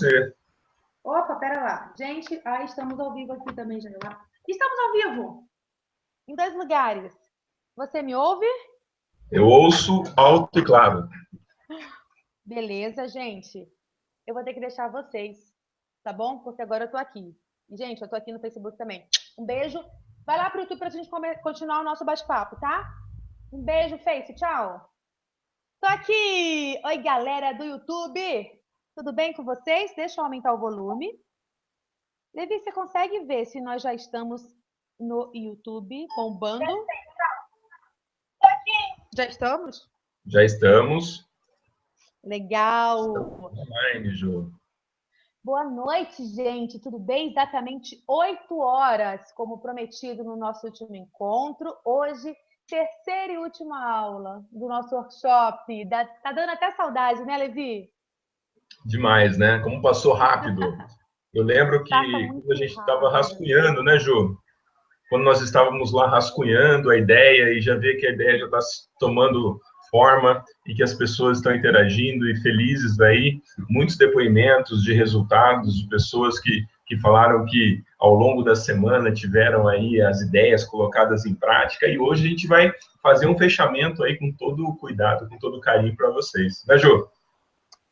você. Opa, pera lá. Gente, estamos ao vivo aqui também, já. Estamos ao vivo em 2 lugares. Você me ouve? Eu ouço alto e claro. Beleza, gente. Eu vou ter que deixar vocês, tá bom? Porque agora eu tô aqui. E, gente, eu tô aqui no Facebook também. Um beijo. Vai lá pro YouTube pra gente continuar o nosso bate-papo, tá? Um beijo, Face. Tchau. Tô aqui! Oi, galera do YouTube! Tudo bem com vocês? Deixa eu aumentar o volume. Levi, você consegue ver se nós já estamos no YouTube bombando? Já estamos? Já estamos. Legal! Online, Ju. Boa noite, gente. Tudo bem? Exatamente 8 horas, como prometido no nosso último encontro. Hoje, terceira e última aula do nosso workshop. Tá dando até saudade, né, Levi? Demais, né? Como passou rápido. Eu lembro Passa que muito quando a gente estava rápido. rascunhando, né, Ju? Quando nós estávamos lá rascunhando a ideia e já vê que a ideia já está tomando forma e que as pessoas estão interagindo e felizes daí, muitos depoimentos de resultados de pessoas que falaram que ao longo da semana tiveram aí as ideias colocadas em prática e hoje a gente vai fazer um fechamento aí com todo o cuidado, com todo o carinho para vocês. Né, Ju?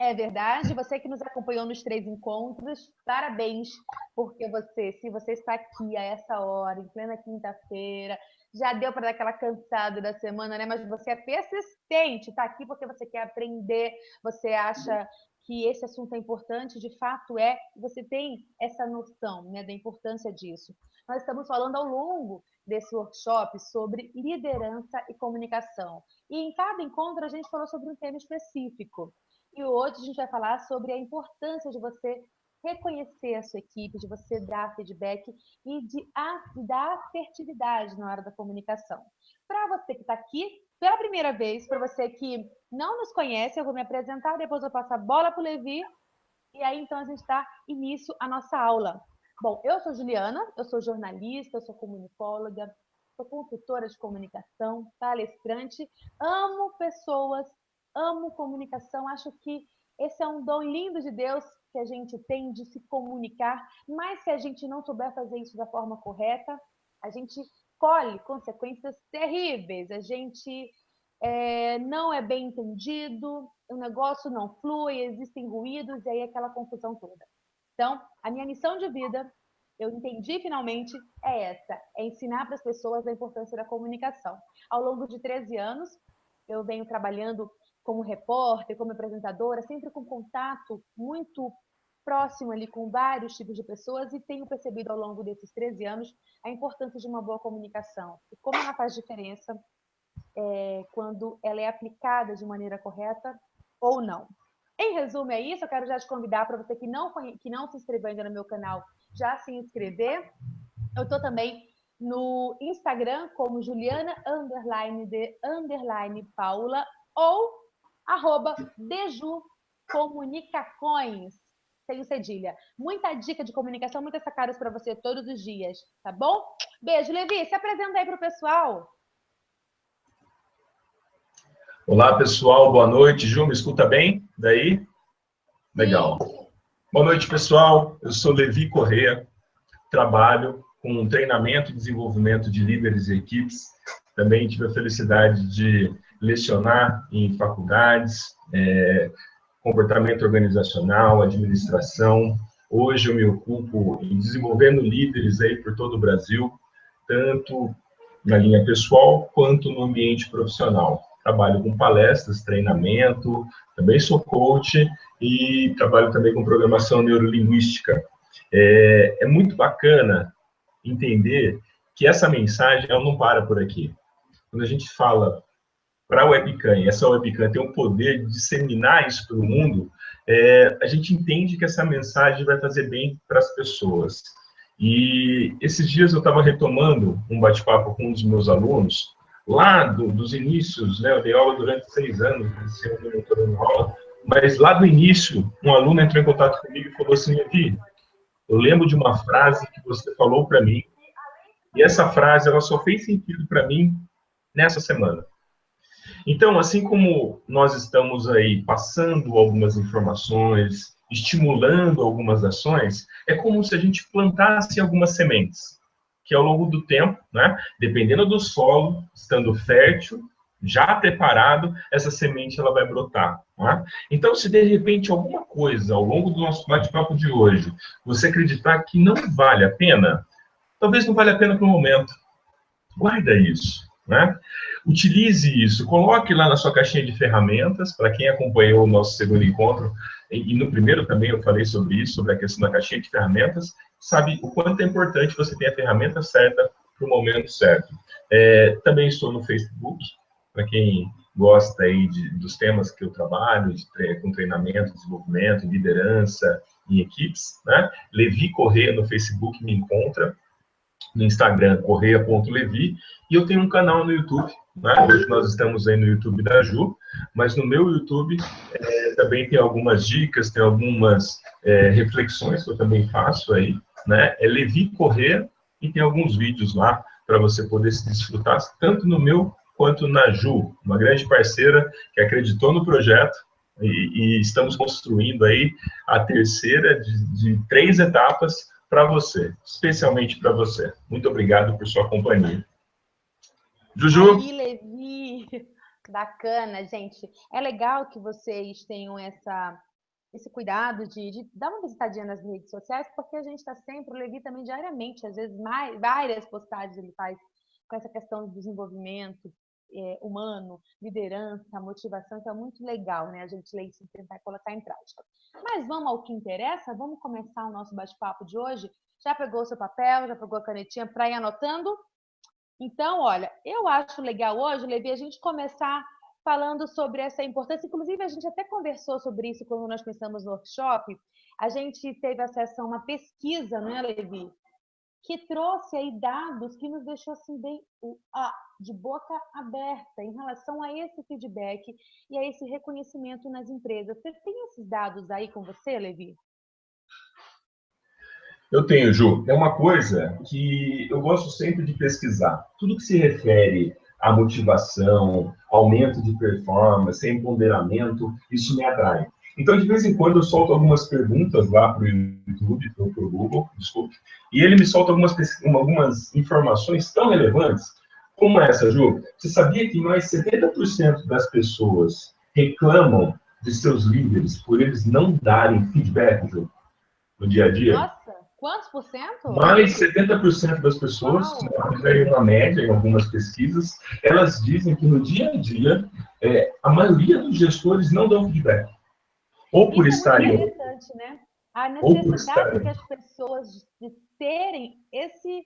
É verdade, você que nos acompanhou nos 3 encontros, parabéns, porque se você está aqui a essa hora, em plena quinta-feira, já deu para dar aquela cansada da semana, né? Mas você é persistente, está aqui porque você quer aprender, você acha que esse assunto é importante, de fato é, você tem essa noção, né, da importância disso. Nós estamos falando ao longo desse workshop sobre liderança e comunicação. E em cada encontro a gente falou sobre um tema específico. E hoje a gente vai falar sobre a importância de você reconhecer a sua equipe, de você dar feedback e de dar assertividade na hora da comunicação. Para você que está aqui pela primeira vez, para você que não nos conhece, eu vou me apresentar, depois eu passo a bola para o Levi, e aí então a gente dá início à nossa aula. Bom, eu sou Juliana, eu sou jornalista, eu sou comunicóloga, sou consultora de comunicação, palestrante, amo pessoas, amo comunicação, acho que esse é um dom lindo de Deus que a gente tem de se comunicar, mas se a gente não souber fazer isso da forma correta, a gente colhe consequências terríveis, a gente não é bem entendido, o negócio não flui, existem ruídos e aí aquela confusão toda. Então, a minha missão de vida, eu entendi finalmente, é essa, é ensinar para as pessoas a importância da comunicação. Ao longo de 13 anos, eu venho trabalhando como repórter, como apresentadora, sempre com contato muito próximo ali com vários tipos de pessoas e tenho percebido ao longo desses 13 anos a importância de uma boa comunicação e como ela faz diferença quando ela é aplicada de maneira correta ou não. Em resumo, é isso. Eu quero já te convidar para você que não se inscreveu ainda no meu canal, já se inscrever. Eu estou também no Instagram como Juliana_de_Paula ou @dejucomunicacões, sem o cedilha. Muita dica de comunicação, muitas sacadas para você todos os dias, tá bom? Beijo, Levi. Se apresenta aí para o pessoal. Olá, pessoal. Boa noite. Ju, me escuta bem? Daí? Legal. Sim. Boa noite, pessoal. Eu sou Levi Corrêa. Trabalho com treinamento e desenvolvimento de líderes e equipes. Também tive a felicidade de lecionar em faculdades, comportamento organizacional, administração. Hoje eu me ocupo em desenvolvendo líderes aí por todo o Brasil, tanto na linha pessoal quanto no ambiente profissional. Trabalho com palestras, treinamento, também sou coach e trabalho também com programação neurolinguística. É muito bacana entender que essa mensagem ela não para por aqui. Quando a gente fala para a webcam, e essa webcam tem o poder de disseminar isso para o mundo, a gente entende que essa mensagem vai fazer bem para as pessoas. E esses dias eu estava retomando um bate-papo com um dos meus alunos, lá dos inícios, né? Eu dei aula durante 6 anos, esse ano eu não estou dando aula, mas lá do início, um aluno entrou em contato comigo e falou assim: Levi, eu lembro de uma frase que você falou para mim, e essa frase ela só fez sentido para mim nessa semana. Então, assim como nós estamos aí passando algumas informações, estimulando algumas ações, é como se a gente plantasse algumas sementes, que ao longo do tempo, né, dependendo do solo, estando fértil, já preparado, essa semente ela vai brotar. Né? Então, se de repente alguma coisa ao longo do nosso bate-papo de hoje, você acreditar que não vale a pena, talvez não valha a pena para o momento. Guarda isso, né? Utilize isso, coloque lá na sua caixinha de ferramentas, para quem acompanhou o nosso segundo encontro, e no primeiro também eu falei sobre isso, sobre a questão da caixinha de ferramentas, sabe o quanto é importante você ter a ferramenta certa para o momento certo. Também estou no Facebook, para quem gosta aí dos temas que eu trabalho, com treinamento, desenvolvimento, liderança em equipes, né? Levi Corrêa no Facebook me encontra, no Instagram, correia.levi, e eu tenho um canal no YouTube, né? Hoje nós estamos aí no YouTube da Ju, mas no meu YouTube também tem algumas dicas, tem algumas reflexões que eu também faço aí, né? É Levi Correia, e tem alguns vídeos lá para você poder se desfrutar, tanto no meu quanto na Ju, uma grande parceira que acreditou no projeto, e estamos construindo aí a terceira de 3 etapas para você, especialmente para você. Muito obrigado por sua companhia. Juju? Aí, Levi, bacana, gente. É legal que vocês tenham esse cuidado de dar uma visitadinha nas redes sociais, porque a gente está sempre, o Levi também diariamente, às vezes várias postagens ele faz com essa questão de desenvolvimento humano, liderança, motivação, então é muito legal, né? A gente ler isso e tentar colocar em prática. Mas vamos ao que interessa, vamos começar o nosso bate-papo de hoje. Já pegou o seu papel, já pegou a canetinha para ir anotando? Então, olha, eu acho legal hoje, Levi, a gente começar falando sobre essa importância. Inclusive, a gente até conversou sobre isso quando nós começamos no workshop. A gente teve acesso a uma pesquisa, né, Levi? Que trouxe aí dados que nos deixou assim bem de boca aberta em relação a esse feedback e a esse reconhecimento nas empresas. Você tem esses dados aí com você, Levi? Eu tenho, Ju. É uma coisa que eu gosto sempre de pesquisar. Tudo que se refere à motivação, aumento de performance, empoderamento, isso me atrai. Então, de vez em quando, eu solto algumas perguntas lá para o YouTube, para o Google, desculpe, e ele me solta algumas informações tão relevantes como essa, Ju. Você sabia que mais 70% das pessoas reclamam de seus líderes por eles não darem feedback, Ju, no dia a dia? Nossa, quantos por cento? Mais 70% das pessoas, uma média em algumas pesquisas, elas dizem que no dia a dia, a maioria dos gestores não dão feedback. Ou por estarem... Isso é muito interessante, né? A necessidade que as pessoas de terem esse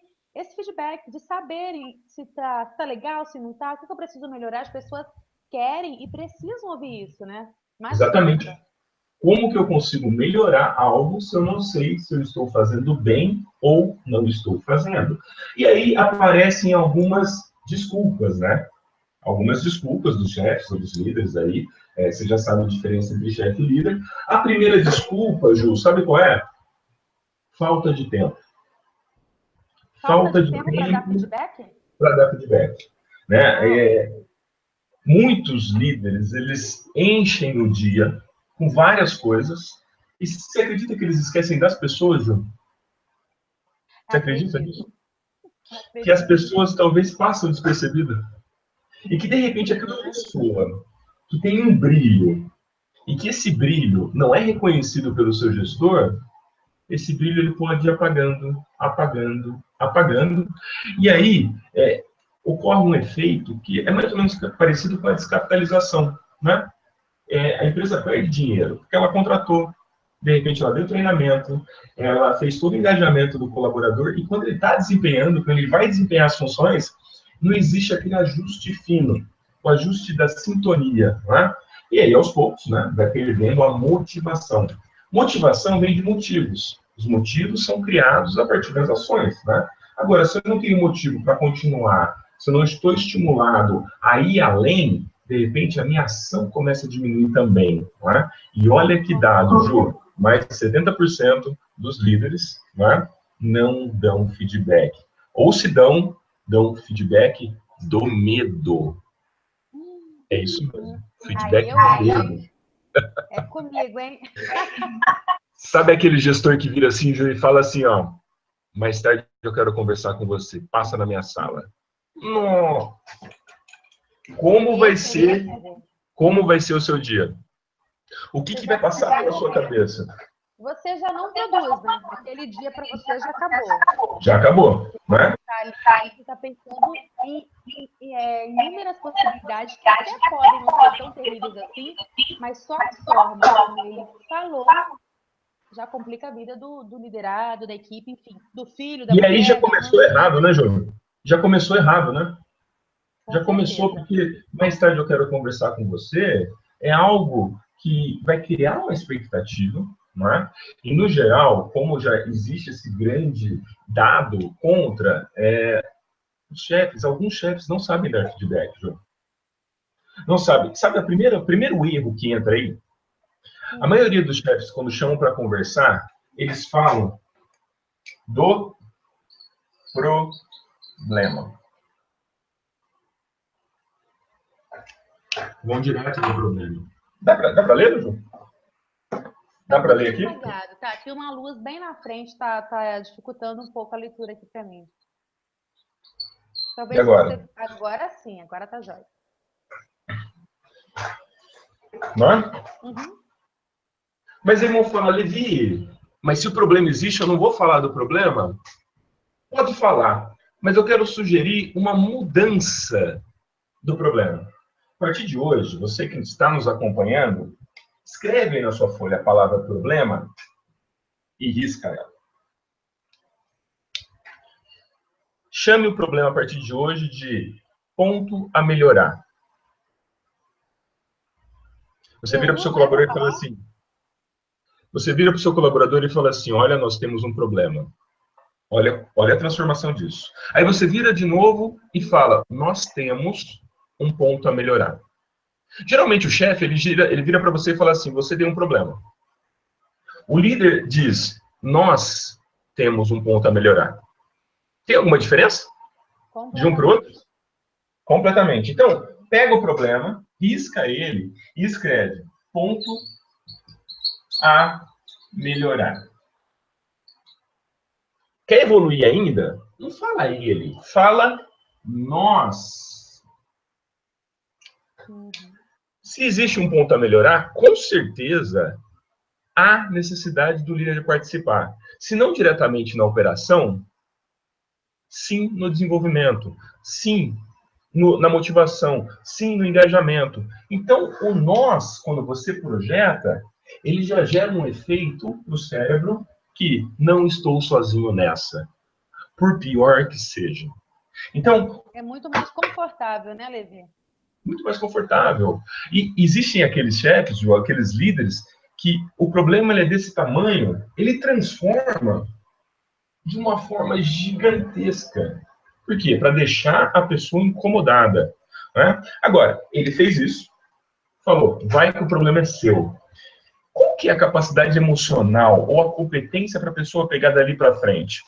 feedback, de saberem se tá legal, se não tá, o que eu preciso melhorar. As pessoas querem e precisam ouvir isso, né? Exatamente. Como que eu consigo melhorar algo se eu não sei se eu estou fazendo bem ou não estou fazendo? E aí aparecem algumas desculpas, né? Algumas desculpas dos chefes ou dos líderes aí. Você já sabe a diferença entre chefe e líder. A primeira desculpa, Ju, sabe qual é? Falta de tempo. Falta de tempo para dar feedback? Para dar feedback. Né? Muitos líderes, eles enchem o dia com várias coisas. E você acredita que eles esquecem das pessoas, Ju? Você acredita nisso? Que as pessoas talvez passam despercebidas. E que, de repente, aquela pessoa que tem um brilho, e que esse brilho não é reconhecido pelo seu gestor, esse brilho ele pode ir apagando, apagando, apagando. E aí, ocorre um efeito que é mais ou menos parecido com a descapitalização, né? A empresa perde dinheiro, porque ela contratou, de repente ela deu treinamento, ela fez todo o engajamento do colaborador, e quando ele está desempenhando, quando ele vai desempenhar as funções, não existe aquele ajuste fino, o ajuste da sintonia, né? E aí, aos poucos, né, vai perdendo a motivação. Motivação vem de motivos. Os motivos são criados a partir das ações, né? Agora, se eu não tenho motivo para continuar, se eu não estou estimulado a ir além, de repente a minha ação começa a diminuir também, né? E olha que dado, Ju, mais de 70% dos líderes, né, não dão feedback. Ou se dão feedback do medo. É isso mesmo. Feedback do medo. É comigo, hein? Sabe aquele gestor que vira assim e fala assim, ó, mais tarde eu quero conversar com você, passa na minha sala. Não. Como vai ser, como vai ser o seu dia? O que vai passar pela sua cabeça? Você já não produz, né? Aquele dia para você já acabou. Já acabou, né? Você está pensando em inúmeras possibilidades que até podem não ser tão terríveis assim, mas só a forma como ele falou já complica a vida do liderado, da equipe, enfim, do filho, da E aí já mulher, da começou mãe. errado, né, Júnior? Já começou errado, né? Com Já começou certeza. porque mais tarde eu quero conversar com você, é algo que vai criar uma expectativa, não é? E no geral, como já existe esse grande dado contra os chefes, alguns chefes não sabem dar feedback, João. Não sabem. Sabe o primeiro erro que entra aí? A maioria dos chefes, quando chamam para conversar, eles falam do problema. Vão direto no problema. Dá para ler, João? Dá para ler aqui? Apagado. Tá aqui uma luz bem na frente, tá dificultando um pouco a leitura aqui para mim. Talvez E agora? você... Agora sim, agora tá jóia. Não é? Uhum. Mas aí vão falar, Levi, mas se o problema existe, eu não vou falar do problema? Pode falar, mas eu quero sugerir uma mudança do problema. A partir de hoje, você que está nos acompanhando, escreve aí na sua folha a palavra problema e risca ela. Chame o problema a partir de hoje de ponto a melhorar. Você vira para o seu colaborador e fala assim, olha, nós temos um problema. Olha a transformação disso. Aí você vira de novo e fala, nós temos um ponto a melhorar. Geralmente o chefe, ele vira para você e fala assim, você tem um problema. O líder diz, nós temos um ponto a melhorar. Tem alguma diferença? De um para o outro? Completamente. Então, pega o problema, risca ele e escreve ponto a melhorar. Quer evoluir ainda? Não fala ele, fala nós. Se existe um ponto a melhorar, com certeza há necessidade do líder de participar. Se não diretamente na operação, sim no desenvolvimento, sim na motivação, sim no engajamento. Então, o nós, quando você projeta, ele já gera um efeito no cérebro que não estou sozinho nessa, por pior que seja. Então, é muito mais confortável, né, Levi? Muito mais confortável. E existem aqueles chefes, aqueles líderes, que o problema é desse tamanho, ele transforma de uma forma gigantesca. Por quê? Para deixar a pessoa incomodada. Né? Agora, ele fez isso, falou, vai que o problema é seu. Qual que é a capacidade emocional ou a competência para a pessoa pegar dali para frente?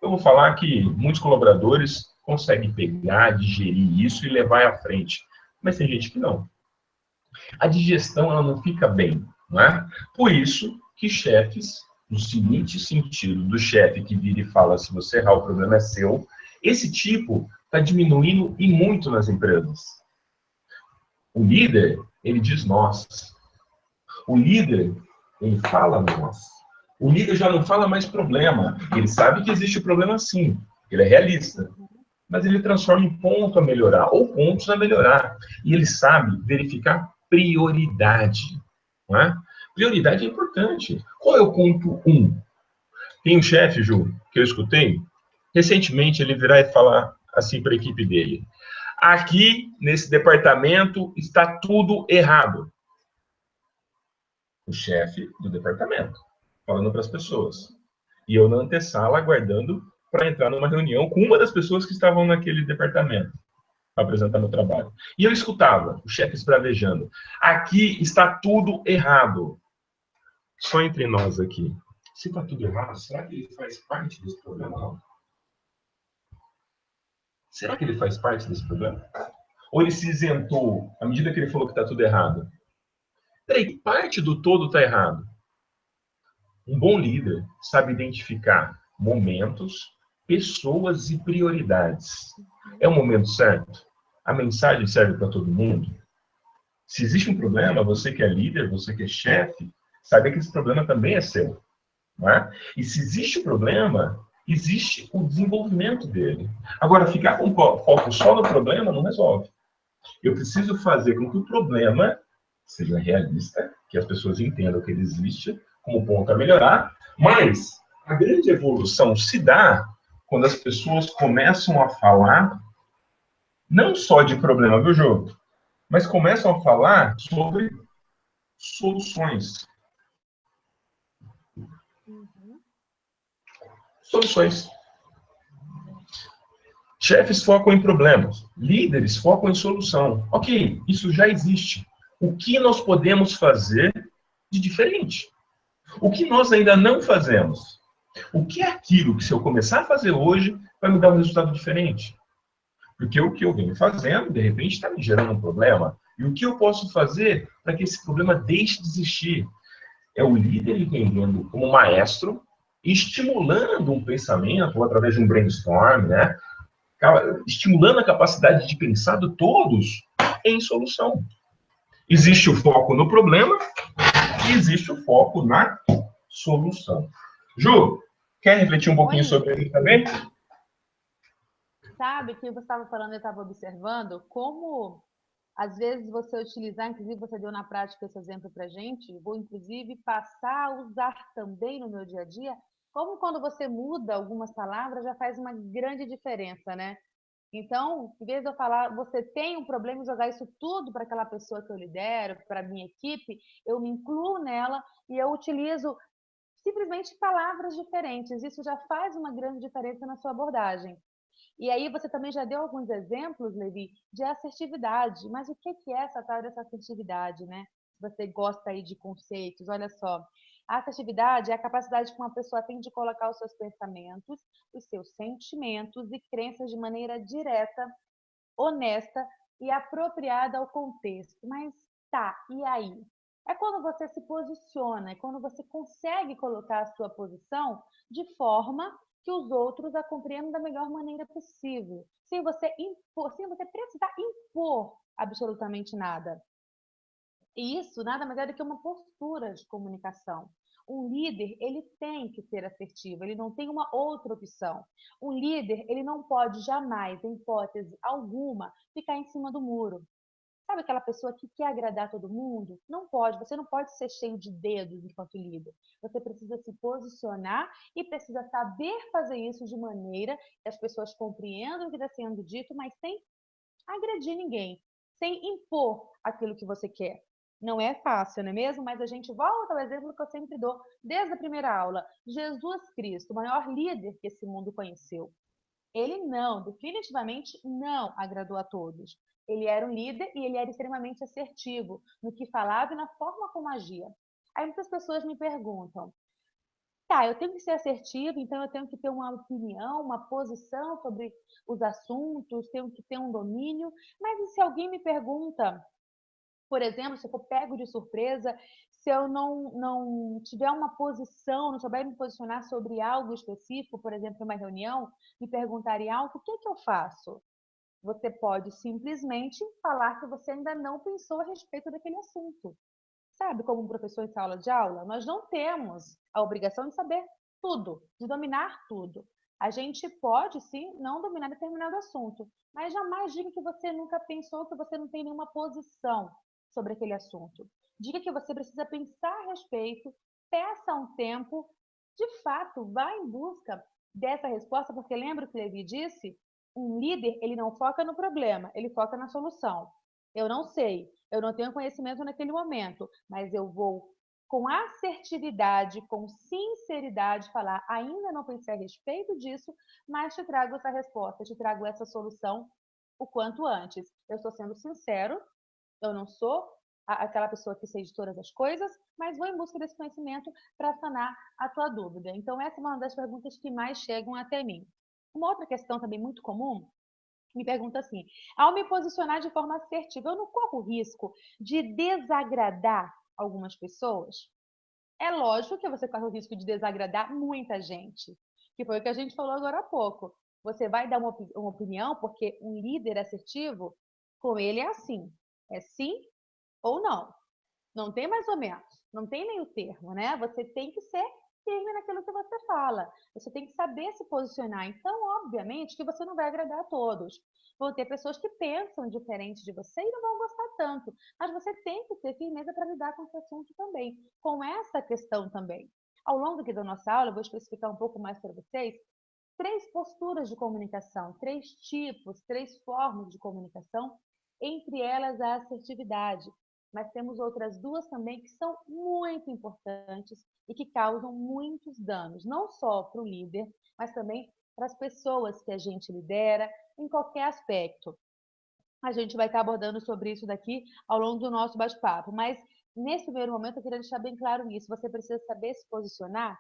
Eu vou falar que muitos colaboradores conseguem pegar, digerir isso e levar à frente. Mas tem gente que não. A digestão ela não fica bem. Não é? Por isso que chefes, no seguinte sentido, do chefe que vira e fala, se você errar, o problema é seu, esse tipo está diminuindo e muito nas empresas. O líder, ele diz nós. O líder, ele fala nós. O líder já não fala mais problema. Ele sabe que existe o problema sim. Ele é realista. Mas ele transforma em ponto a melhorar, ou pontos a melhorar. E ele sabe verificar prioridade. Não é? Prioridade é importante. Qual é o ponto 1? Tem um chefe, Ju, que eu escutei, recentemente ele virar e falar assim para a equipe dele, aqui, nesse departamento, está tudo errado. O chefe do departamento, falando para as pessoas. E eu na antessala, aguardando para entrar numa reunião com uma das pessoas que estavam naquele departamento, para apresentar meu trabalho. E eu escutava o chefe esbravejando. Aqui está tudo errado. Só entre nós aqui. Se está tudo errado, será que ele faz parte desse problema? Não. Será que ele faz parte desse problema? Ou ele se isentou à medida que ele falou que está tudo errado? Peraí, parte do todo está errado. Um bom líder sabe identificar momentos, pessoas e prioridades. É o momento certo? A mensagem serve para todo mundo? Se existe um problema, você que é líder, você que é chefe, sabe que esse problema também é seu. Não é? E se existe um problema, existe o desenvolvimento dele. Agora, ficar com foco só no problema não resolve. Eu preciso fazer com que o problema seja realista, que as pessoas entendam que ele existe como ponto a melhorar, mas a grande evolução se dá quando as pessoas começam a falar não só de problema, viu, Jô? Mas começam a falar sobre soluções. Soluções. Chefes focam em problemas, líderes focam em solução. Ok, isso já existe. O que nós podemos fazer de diferente? O que nós ainda não fazemos? O que é aquilo que, se eu começar a fazer hoje, vai me dar um resultado diferente? Porque o que eu venho fazendo, de repente, está me gerando um problema. E o que eu posso fazer para que esse problema deixe de existir? É o líder entendendo como maestro, estimulando um pensamento, ou através de um brainstorm, né? Estimulando a capacidade de pensar de todos em solução. Existe o foco no problema e existe o foco na solução. Ju, quer refletir um pouquinho sobre isso também? Sabe que você estava falando, eu estava observando como, às vezes, você utilizar, inclusive você deu na prática esse exemplo para a gente, vou, inclusive, passar a usar também no meu dia a dia, como quando você muda algumas palavras, já faz uma grande diferença, né? Então, em vez de eu falar, você tem um problema e jogar isso tudo para aquela pessoa que eu lidero, para a minha equipe, eu me incluo nela e eu utilizo simplesmente palavras diferentes. Isso já faz uma grande diferença na sua abordagem. E aí você também já deu alguns exemplos, Levi, de assertividade. Mas o que é essa tal dessa assertividade, né? Você gosta aí de conceitos, olha só. A assertividade é a capacidade que uma pessoa tem de colocar os seus pensamentos, os seus sentimentos e crenças de maneira direta, honesta e apropriada ao contexto. Mas tá, e aí? É quando você se posiciona, é quando você consegue colocar a sua posição de forma que os outros a compreendam da melhor maneira possível, sem você impor, sem você precisar impor absolutamente nada. E isso nada mais é do que uma postura de comunicação. Um líder, ele tem que ser assertivo, ele não tem uma outra opção. Um líder, ele não pode jamais, em hipótese alguma, ficar em cima do muro. Sabe aquela pessoa que quer agradar todo mundo? Não pode, você não pode ser cheio de dedos enquanto líder. Você precisa se posicionar e precisa saber fazer isso de maneira que as pessoas compreendam o que está sendo dito, mas sem agredir ninguém, sem impor aquilo que você quer. Não é fácil, não é mesmo? Mas a gente volta ao exemplo que eu sempre dou desde a primeira aula. Jesus Cristo, o maior líder que esse mundo conheceu. Ele não, definitivamente não agradou a todos. Ele era um líder e ele era extremamente assertivo no que falava e na forma como agia. Aí muitas pessoas me perguntam, tá, eu tenho que ser assertivo, então eu tenho que ter uma opinião, uma posição sobre os assuntos, tenho que ter um domínio, mas e se alguém me pergunta, por exemplo, se eu for pego de surpresa, se eu não tiver uma posição, não souber me posicionar sobre algo específico, por exemplo, uma reunião, me perguntarem algo, o que é que eu faço? Você pode simplesmente falar que você ainda não pensou a respeito daquele assunto. Sabe, como um professor em sala de aula, nós não temos a obrigação de saber tudo, de dominar tudo. A gente pode, sim, não dominar determinado assunto, mas jamais diga que você nunca pensou, que você não tem nenhuma posição sobre aquele assunto. Diga que você precisa pensar a respeito, peça um tempo, de fato, vá em busca dessa resposta, porque lembra o que Levi disse? Um líder, ele não foca no problema, ele foca na solução. Eu não sei, eu não tenho conhecimento naquele momento, mas eu vou com assertividade, com sinceridade falar, ainda não pensei a respeito disso, mas te trago essa resposta, te trago essa solução o quanto antes. Eu estou sendo sincero, eu não sou aquela pessoa que sei de todas as coisas, mas vou em busca desse conhecimento para sanar a tua dúvida. Então, essa é uma das perguntas que mais chegam até mim. Uma outra questão também muito comum me pergunta assim: ao me posicionar de forma assertiva, eu não corro o risco de desagradar algumas pessoas, é lógico que você corre o risco de desagradar muita gente, que foi o que a gente falou agora há pouco. Você vai dar uma opinião porque um líder assertivo, com ele é assim, é sim ou não. Não tem mais ou menos, não tem meio termo, né? Você tem que ser firme naquilo que você fala. Você tem que saber se posicionar. Então, obviamente, que você não vai agradar a todos. Vão ter pessoas que pensam diferente de você e não vão gostar tanto. Mas você tem que ter firmeza para lidar com esse assunto também, com essa questão também. Ao longo aqui da nossa aula, eu vou especificar um pouco mais para vocês 3 posturas de comunicação, 3 tipos, 3 formas de comunicação, entre elas a assertividade. Mas temos outras 2 também que são muito importantes e que causam muitos danos, não só para o líder, mas também para as pessoas que a gente lidera, em qualquer aspecto. A gente vai estar abordando sobre isso daqui ao longo do nosso bate-papo, mas nesse primeiro momento eu queria deixar bem claro isso. Você precisa saber se posicionar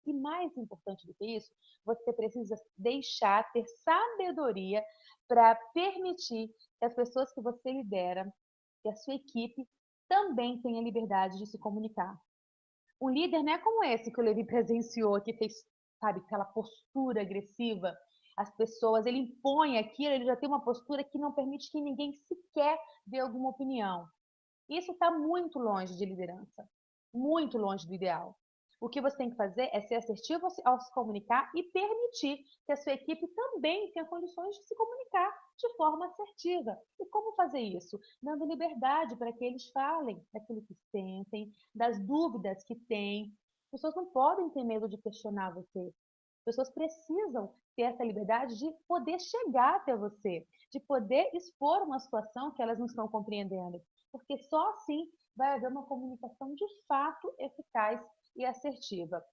e, mais importante do que isso, você precisa deixar, ter sabedoria para permitir que as pessoas que você lidera, que a sua equipe, também tenha liberdade de se comunicar. Um líder não é como esse que o Levi presenciou, que fez, sabe, aquela postura agressiva. As pessoas, ele impõe aquilo, ele já tem uma postura que não permite que ninguém sequer dê alguma opinião. Isso está muito longe de liderança, muito longe do ideal. O que você tem que fazer é ser assertivo ao se comunicar e permitir que a sua equipe também tenha condições de se comunicar de forma assertiva. E como fazer isso? Dando liberdade para que eles falem daquilo que sentem, das dúvidas que têm. As pessoas não podem ter medo de questionar você. As pessoas precisam ter essa liberdade de poder chegar até você, de poder expor uma situação que elas não estão compreendendo. Porque só assim vai haver uma comunicação de fato eficaz e assertiva.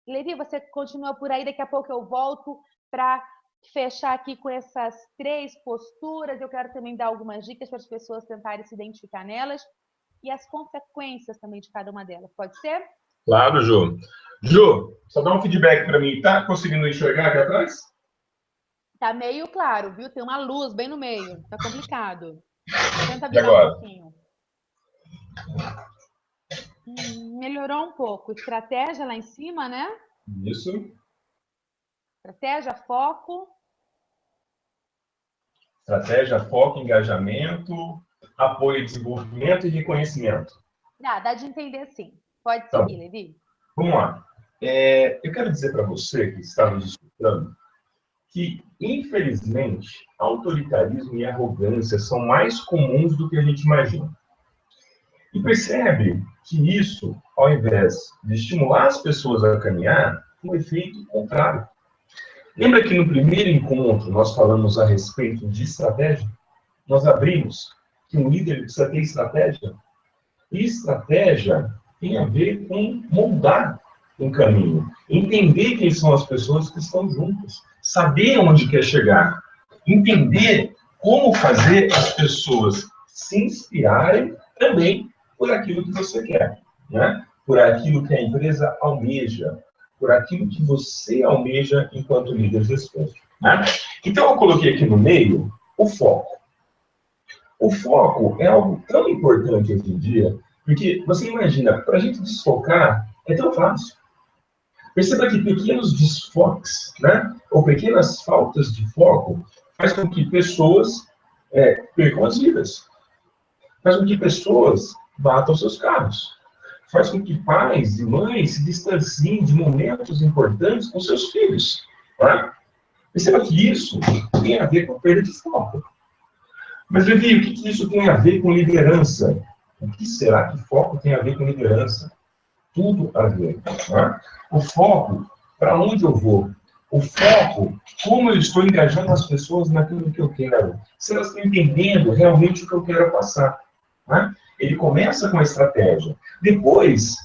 Levi, você continua por aí, daqui a pouco eu volto para fechar aqui com essas 3 posturas. Eu quero também dar algumas dicas para as pessoas tentarem se identificar nelas e as consequências também de cada uma delas. Pode ser? Claro, Ju. Ju, só dá um feedback para mim. Tá conseguindo enxergar aqui atrás? Tá meio claro, viu? Tem uma luz bem no meio. Tá complicado. Tenta E virar um agora? pouquinho. Melhorou um pouco. Estratégia lá em cima, né? Isso. Estratégia, foco. Estratégia, foco, engajamento, apoio, desenvolvimento e reconhecimento. Dá de entender sim. Pode Então, seguir, Levi. vamos lá. Eu quero dizer para você que está nos escutando que, infelizmente, autoritarismo e arrogância são mais comuns do que a gente imagina. E percebe que isso, ao invés de estimular as pessoas a caminhar, tem um efeito contrário. Lembra que no primeiro encontro nós falamos a respeito de estratégia? Nós abrimos que um líder precisa ter estratégia. E estratégia tem a ver com moldar um caminho, entender quem são as pessoas que estão juntas, saber onde quer chegar, entender como fazer as pessoas se inspirarem também por aquilo que você quer, né? Por aquilo que a empresa almeja, por aquilo que você almeja enquanto líder gestor. Né? Então, eu coloquei aqui no meio o foco. O foco é algo tão importante hoje em dia, porque você imagina, para a gente desfocar é tão fácil. Perceba que pequenos desfoques, né, ou pequenas faltas de foco, faz com que pessoas percam as vidas. Faz com que pessoas batam seus carros. Faz com que pais e mães se distanciem de momentos importantes com seus filhos. Né? Perceba que isso tem a ver com a perda de foco. Mas, Levi, o que isso tem a ver com liderança? O que será que foco tem a ver com liderança? Tudo a ver. Né? O foco, para onde eu vou? O foco, como eu estou engajando as pessoas naquilo que eu quero. Se elas estão entendendo realmente o que eu quero passar. Né? Ele começa com a estratégia. Depois,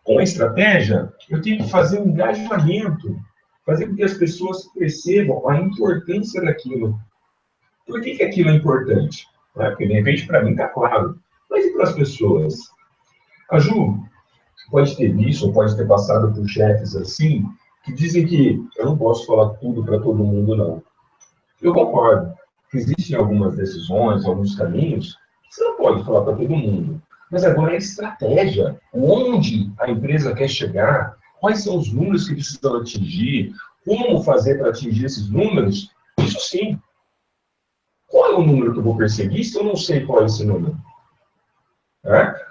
com a estratégia, eu tenho que fazer um engajamento. Fazer com que as pessoas percebam a importância daquilo. Por que aquilo é importante? Porque, de repente, para mim está claro. Mas e para as pessoas? A Ju pode ter visto, ou pode ter passado por chefes assim, que dizem que eu não posso falar tudo para todo mundo, não. Eu concordo que existem algumas decisões, alguns caminhos, que você não pode falar para todo mundo. Mas agora é estratégia. Onde a empresa quer chegar, quais são os números que precisam atingir, como fazer para atingir esses números, isso sim. Qual é o número que eu vou perseguir se eu não sei qual é esse número?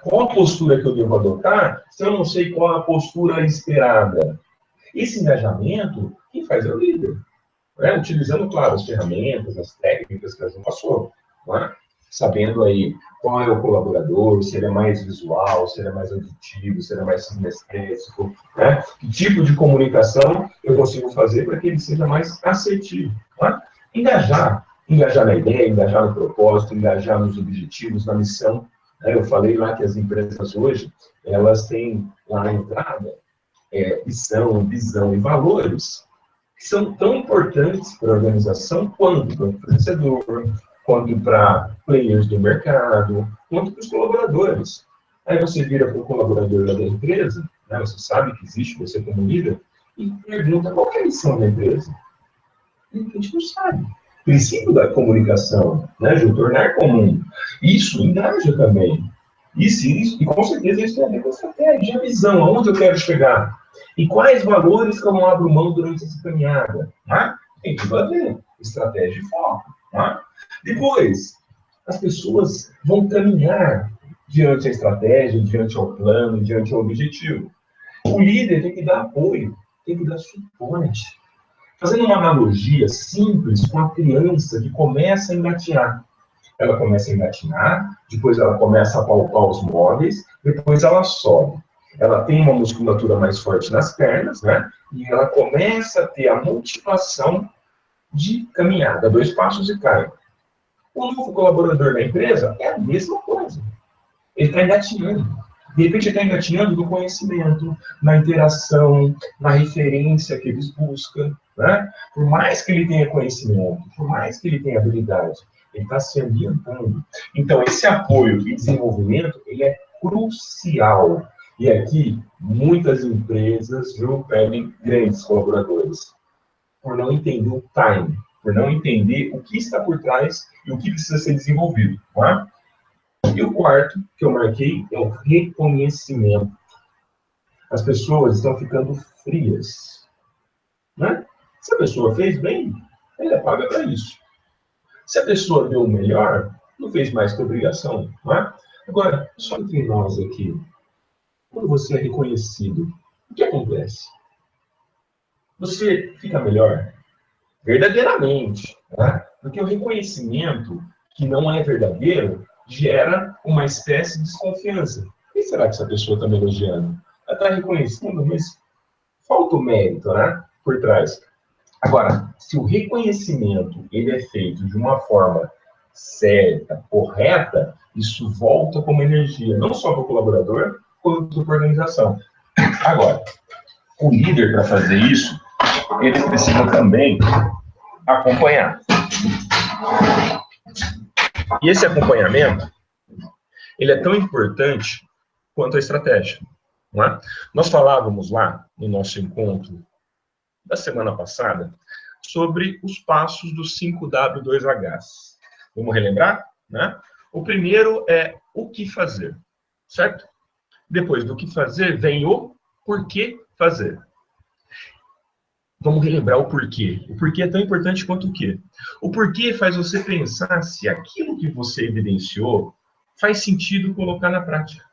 Qual a postura que eu devo adotar se eu não sei qual é a postura esperada? Esse engajamento, quem faz é o líder. Utilizando, claro, as ferramentas, as técnicas que a gente passou. Sabendo aí qual é o colaborador, se ele é mais visual, se ele é mais auditivo, se ele é mais sinestésico, que tipo de comunicação eu consigo fazer para que ele seja mais assertivo. Engajar na ideia, engajar no propósito, engajar nos objetivos, na missão. Eu falei lá que as empresas hoje, elas têm lá na entrada missão, visão e valores que são tão importantes para a organização quanto para o fornecedor, quanto para players do mercado, quanto para os colaboradores. Aí você vira para o colaborador da empresa, você sabe que existe, você como líder, e pergunta qual é a missão da empresa. E a gente não sabe. O princípio da comunicação, Ju, tornar comum. Isso engaja também. E com certeza isso tem a ver com a estratégia, a visão, aonde eu quero chegar. E quais valores que eu não abro mão durante essa caminhada. Tem tudo a ver. Estratégia e foco. Depois, as pessoas vão caminhar diante da estratégia, diante ao plano, diante ao objetivo. O líder tem que dar apoio, tem que dar suporte. Fazendo uma analogia simples com a criança que começa a engatinhar. Ela começa a engatinhar, depois ela começa a palpar os móveis, depois ela sobe. Ela tem uma musculatura mais forte nas pernas, e ela começa a ter a motivação de caminhada, 2 passos e cai. O novo colaborador da empresa é a mesma coisa. Ele está engatinhando. De repente, ele está engatinhando no conhecimento, na interação, na referência que eles buscam. Por mais que ele tenha conhecimento, por mais que ele tenha habilidade, ele está se ambientando. Então, esse apoio e desenvolvimento, ele é crucial. E aqui, muitas empresas perdem grandes colaboradores por não entender o time, por não entender o que está por trás e o que precisa ser desenvolvido. E o quarto que eu marquei é o reconhecimento. As pessoas estão ficando frias. Se a pessoa fez bem, ela é paga para isso. Se a pessoa deu o melhor, não fez mais que obrigação. Agora, só entre nós aqui, quando você é reconhecido, o que acontece? Você fica melhor? Verdadeiramente. Porque o reconhecimento que não é verdadeiro gera uma espécie de desconfiança. Por que será que essa pessoa está me elogiando? Ela está reconhecendo, mas falta o mérito por trás. Agora, se o reconhecimento ele é feito de uma forma certa, correta, isso volta como energia, não só para o colaborador, quanto para a organização. Agora, o líder, para fazer isso, ele precisa também acompanhar. E esse acompanhamento, ele é tão importante quanto a estratégia. Nós falávamos lá, no nosso encontro da semana passada, sobre os passos dos 5W2Hs. Vamos relembrar? O primeiro é o que fazer, certo? Depois do que fazer, vem o porquê fazer. Vamos relembrar o porquê. O porquê é tão importante quanto o quê. O porquê faz você pensar se aquilo que você evidenciou faz sentido colocar na prática.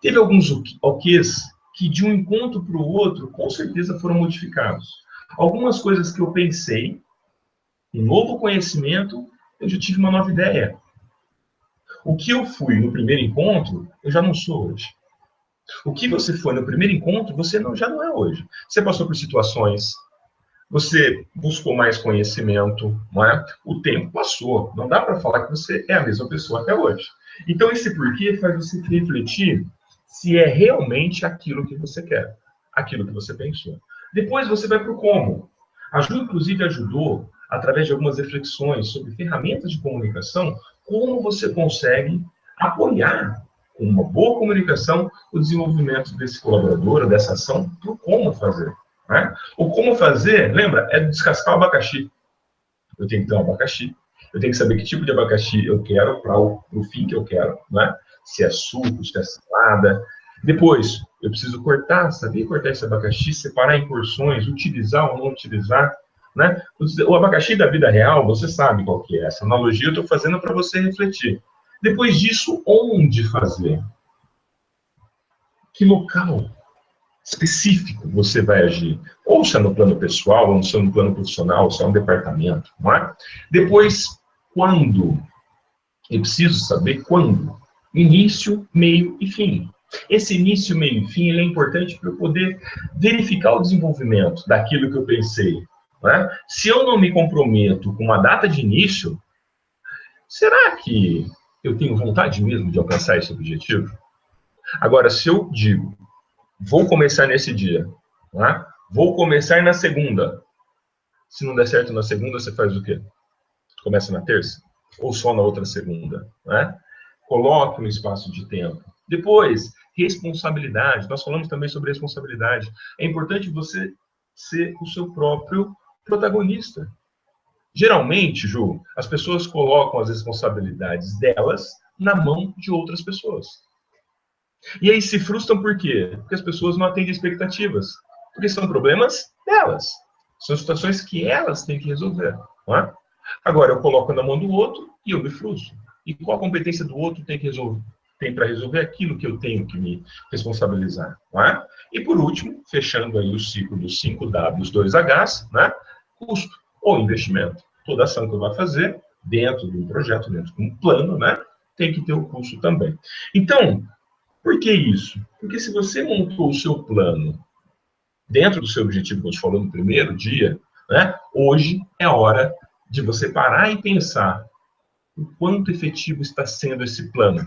Teve alguns OQs que de um encontro para o outro, com certeza foram modificados. Algumas coisas que eu pensei, um novo conhecimento, eu já tive uma nova ideia. O que eu fui no primeiro encontro, eu já não sou hoje. O que você foi no primeiro encontro, você já não é hoje. Você passou por situações, você buscou mais conhecimento, O tempo passou. Não dá para falar que você é a mesma pessoa até hoje. Então, esse porquê faz você refletir se é realmente aquilo que você quer, aquilo que você pensou. Depois você vai para o como. A Ju, inclusive, ajudou, através de algumas reflexões sobre ferramentas de comunicação, como você consegue apoiar, com uma boa comunicação, o desenvolvimento desse colaborador, dessa ação, por como fazer. O como fazer, lembra, é descascar o abacaxi. Eu tenho que ter um abacaxi, eu tenho que saber que tipo de abacaxi eu quero para o fim que eu quero. se é suco, se é salada. Depois, eu preciso cortar, saber cortar esse abacaxi, separar em porções, utilizar ou não utilizar, né? O abacaxi da vida real, você sabe qual que é. Essa analogia eu estou fazendo para você refletir. Depois disso, onde fazer? Que local específico você vai agir? Ou se é no plano pessoal, ou se é no plano profissional, ou se é um departamento, não é? Depois, quando? Eu preciso saber quando. Início, meio e fim. Esse início, meio e fim, ele é importante para eu poder verificar o desenvolvimento daquilo que eu pensei. Né? Se eu não me comprometo com uma data de início, será que eu tenho vontade mesmo de alcançar esse objetivo? Agora, se eu digo, vou começar nesse dia, né? Vou começar na segunda. Se não der certo na segunda, você faz o quê? Começa na terça? Ou só na outra segunda? Né? Coloque um espaço de tempo. Depois, responsabilidade. Nós falamos também sobre responsabilidade. É importante você ser o seu próprio protagonista. Geralmente, Ju, as pessoas colocam as responsabilidades delas na mão de outras pessoas. E aí se frustram por quê? Porque as pessoas não atendem expectativas. Porque são problemas delas. São situações que elas têm que resolver. Não é? Agora, eu coloco na mão do outro e eu me frustro. E qual a competência do outro tem que resolver? Tem para resolver aquilo que eu tenho que me responsabilizar. Não é? E por último, fechando aí o ciclo dos 5W, 2Hs, né? Custo ou investimento. Toda ação que eu vou fazer dentro de um projeto, dentro de um plano, né? Tem que ter o custo também. Então, por que isso? Porque se você montou o seu plano dentro do seu objetivo, como a gente falou no primeiro dia, né, hoje é hora de você parar e pensar o quanto efetivo está sendo esse plano.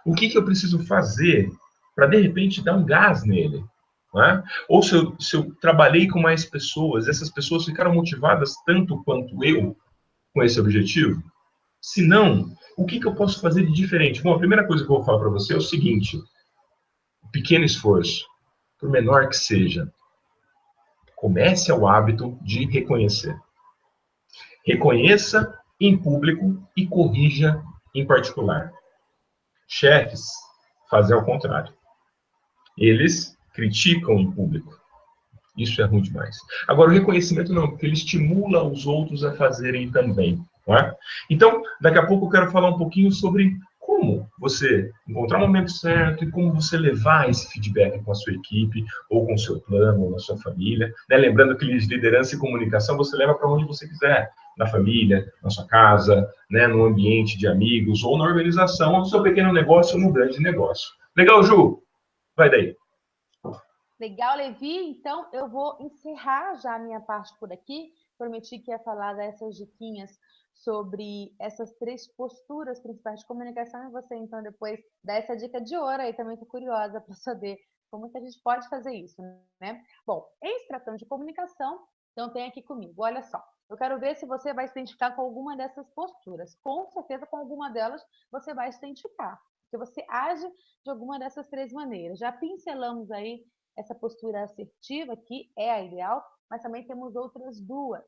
O que eu preciso fazer para, de repente, dar um gás nele? Né? Ou se eu trabalhei com mais pessoas, essas pessoas ficaram motivadas tanto quanto eu com esse objetivo? Se não, o que eu posso fazer de diferente? Bom, a primeira coisa que eu vou falar para você é o seguinte: pequeno esforço, por menor que seja, comece o hábito de reconhecer. Reconheça em público e corrija em particular. Chefes fazem ao contrário. Eles criticam em público. Isso é ruim demais. Agora, o reconhecimento não, porque ele estimula os outros a fazerem também. Não é? Então, daqui a pouco eu quero falar um pouquinho sobre como você encontrar o momento certo e como você levar esse feedback com a sua equipe, ou com o seu plano, ou na sua família. Né? Lembrando que liderança e comunicação você leva para onde você quiser. Na família, na sua casa, né? No ambiente de amigos, ou na organização, ou no seu pequeno negócio, ou no grande negócio. Legal, Ju? Vai daí. Legal, Levi. Então, eu vou encerrar já a minha parte por aqui. Prometi que ia falar dessas diquinhas sobre essas 3 posturas principais de comunicação e você, então, depois dá essa dica de ouro aí. Também estou curiosa para saber como que a gente pode fazer isso, né? Bom, em se tratando de comunicação, então tem aqui comigo. Olha só, eu quero ver se você vai se identificar com alguma dessas posturas. Com certeza, com alguma delas, você vai se identificar. Porque você age de alguma dessas 3 maneiras. Já pincelamos aí essa postura assertiva, que é a ideal, mas também temos outras 2.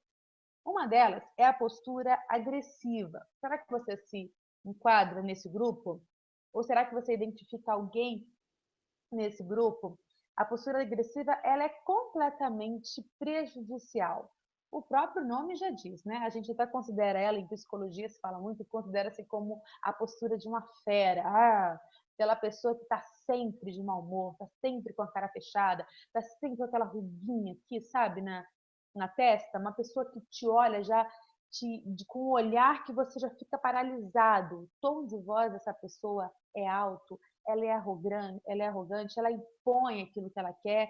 Uma delas é a postura agressiva. Será que você se enquadra nesse grupo? Ou será que você identifica alguém nesse grupo? A postura agressiva ela é completamente prejudicial. O próprio nome já diz, né? A gente até considera ela, em psicologia se fala muito, considera-se como a postura de uma fera. Aquela pessoa que está sempre de mau humor, está sempre com a cara fechada, está sempre com aquela ruguinha aqui, sabe, na testa. Uma pessoa que te olha já com um olhar que você já fica paralisado. O tom de voz dessa pessoa é alto, ela é arrogante, ela impõe aquilo que ela quer.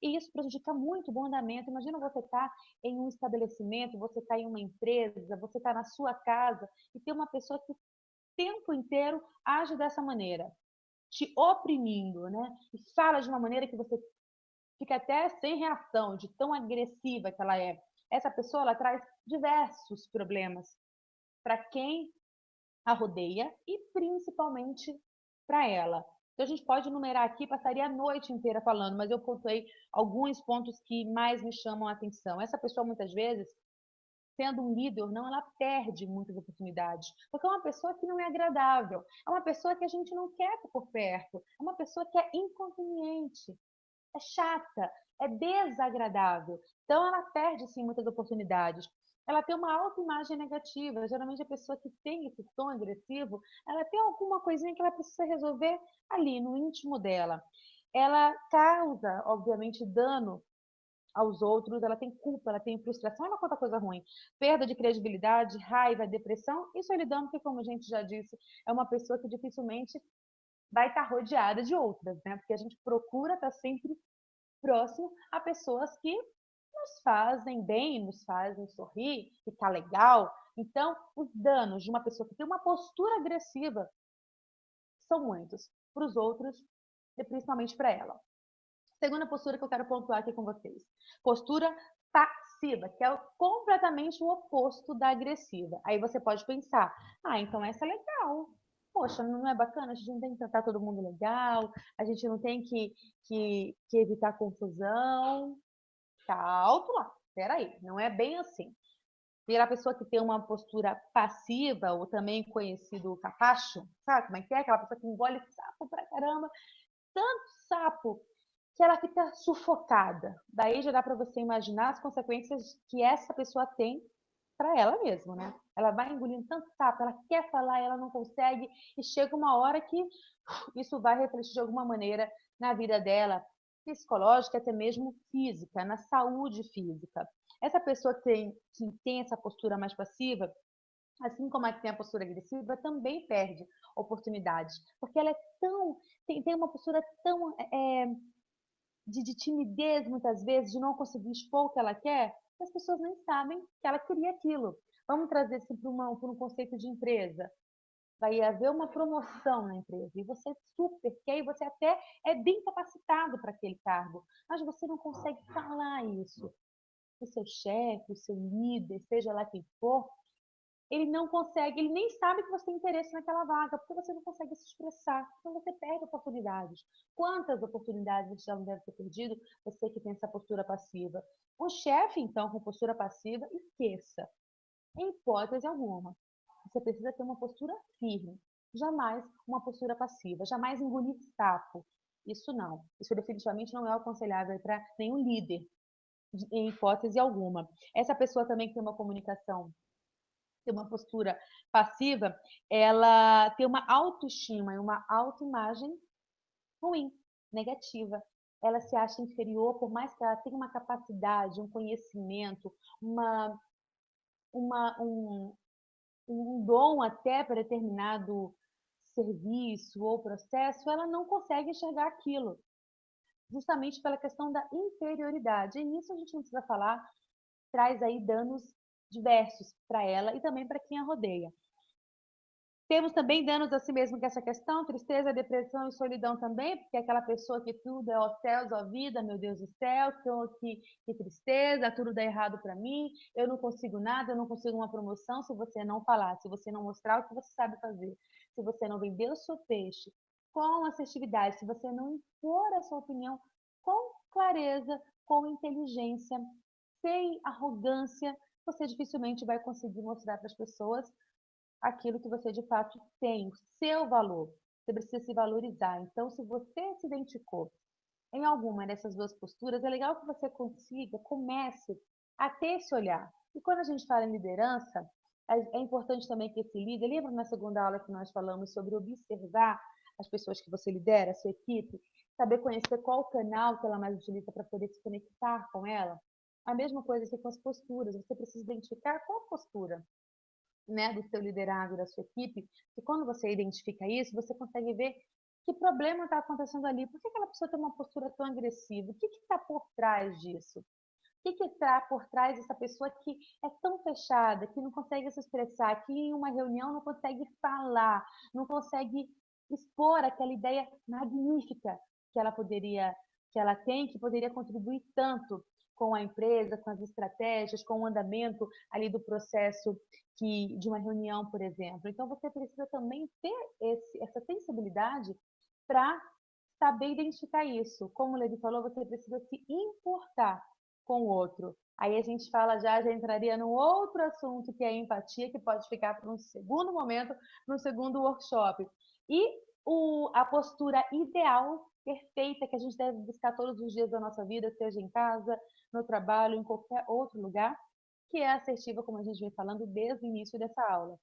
E isso prejudica muito o bom andamento. Imagina você estar em um estabelecimento, você está em uma empresa, você está na sua casa e tem uma pessoa que tempo inteiro age dessa maneira, te oprimindo, né? E fala de uma maneira que você fica até sem reação, de tão agressiva que ela é. Essa pessoa, ela traz diversos problemas para quem a rodeia e principalmente para ela. Então, a gente pode enumerar aqui, passaria a noite inteira falando, mas eu pontuei alguns pontos que mais me chamam a atenção. Essa pessoa, muitas vezes, sendo um líder ou não, ela perde muitas oportunidades. Porque é uma pessoa que não é agradável, é uma pessoa que a gente não quer por perto, é uma pessoa que é inconveniente, é chata, é desagradável. Então, ela perde, sim, muitas oportunidades. Ela tem uma autoimagem negativa. Geralmente, a pessoa que tem esse tom agressivo, ela tem alguma coisinha que ela precisa resolver ali, no íntimo dela. Ela causa, obviamente, dano aos outros, ela tem culpa, ela tem frustração, ela conta coisa ruim. Perda de credibilidade, raiva, depressão e solidão, porque, como a gente já disse, é uma pessoa que dificilmente vai estar rodeada de outras, né? Porque a gente procura estar sempre próximo a pessoas que nos fazem bem, nos fazem sorrir, ficar legal. Então, os danos de uma pessoa que tem uma postura agressiva são muitos para os outros e principalmente para ela. Segunda postura que eu quero pontuar aqui com vocês. Postura passiva, que é completamente o oposto da agressiva. Aí você pode pensar, então essa é legal. Poxa, não é bacana? A gente não tem que tratar todo mundo legal, a gente não tem que evitar confusão. Tá alto lá. Peraí, não é bem assim. Pela pessoa que tem uma postura passiva, ou também conhecido capacho, sabe como é que é? Aquela pessoa que engole sapo pra caramba, tanto sapo que ela fica sufocada. Daí já dá para você imaginar as consequências que essa pessoa tem para ela mesma, né? Ela vai engolindo tanto sapo, ela quer falar, ela não consegue, e chega uma hora que isso vai refletir de alguma maneira na vida dela, psicológica, até mesmo física, na saúde física. Essa pessoa que tem essa postura mais passiva, assim como a que tem a postura agressiva, também perde oportunidades, porque ela é tem uma postura tão de timidez, muitas vezes, de não conseguir expor o que ela quer, que as pessoas nem sabem que ela queria aquilo. Vamos trazer isso para um conceito de empresa. Vai haver uma promoção na empresa e você super quer e você até é bem capacitado para aquele cargo, mas você não consegue falar isso. O seu chefe, o seu líder, seja lá quem for, ele não consegue, ele nem sabe que você tem interesse naquela vaga, porque você não consegue se expressar. Então você perde oportunidades. Quantas oportunidades você já não deve ter perdido, você que tem essa postura passiva? O chefe, então, com postura passiva, esqueça. Em hipótese alguma. Você precisa ter uma postura firme. Jamais uma postura passiva. Jamais engolir sapo. Isso não. Isso definitivamente não é aconselhável para nenhum líder, em hipótese alguma. Essa pessoa também que tem uma comunicação, tem uma postura passiva, ela tem uma autoestima e uma autoimagem ruim, negativa. Ela se acha inferior, por mais que ela tenha uma capacidade, um conhecimento, uma, um, um dom até para determinado serviço ou processo, ela não consegue enxergar aquilo, justamente pela questão da inferioridade. E nisso a gente não precisa falar, traz aí danos diversos para ela e também para quem a rodeia. Temos também danos a si mesmo, que essa questão, tristeza, depressão e solidão também, porque é aquela pessoa que tudo é ó céus, ó vida, meu Deus do céu, que tristeza, tudo dá errado para mim, eu não consigo nada, eu não consigo uma promoção se você não falar, se você não mostrar o que você sabe fazer, se você não vender o seu peixe com assertividade, se você não impor a sua opinião com clareza, com inteligência, sem arrogância, você dificilmente vai conseguir mostrar para as pessoas aquilo que você de fato tem, o seu valor. Você precisa se valorizar. Então, se você se identificou em alguma dessas duas posturas, é legal que você comece a ter esse olhar. E quando a gente fala em liderança, é importante também que esse líder, lembra na segunda aula que nós falamos sobre observar as pessoas que você lidera, a sua equipe, saber conhecer qual canal que ela mais utiliza para poder se conectar com ela? A mesma coisa aqui com as posturas, você precisa identificar qual postura, né, do seu liderado, da sua equipe, e quando você identifica isso, você consegue ver que problema está acontecendo ali, por que aquela pessoa tem uma postura tão agressiva, o que está por trás disso? O que está por trás dessa pessoa que é tão fechada, que não consegue se expressar, que em uma reunião não consegue falar, não consegue expor aquela ideia magnífica que ela poderia, que ela tem, que poderia contribuir tanto com a empresa, com as estratégias, com o andamento ali do processo de uma reunião, por exemplo. Então, você precisa também ter essa sensibilidade para saber identificar isso. Como o Levi falou, você precisa se importar com o outro. Aí a gente fala já entraria num outro assunto, que é a empatia, que pode ficar para um segundo momento, para um segundo workshop. E a postura ideal, perfeita, que a gente deve buscar todos os dias da nossa vida, seja em casa, no trabalho, em qualquer outro lugar, que é assertiva, como a gente vem falando desde o início dessa aula.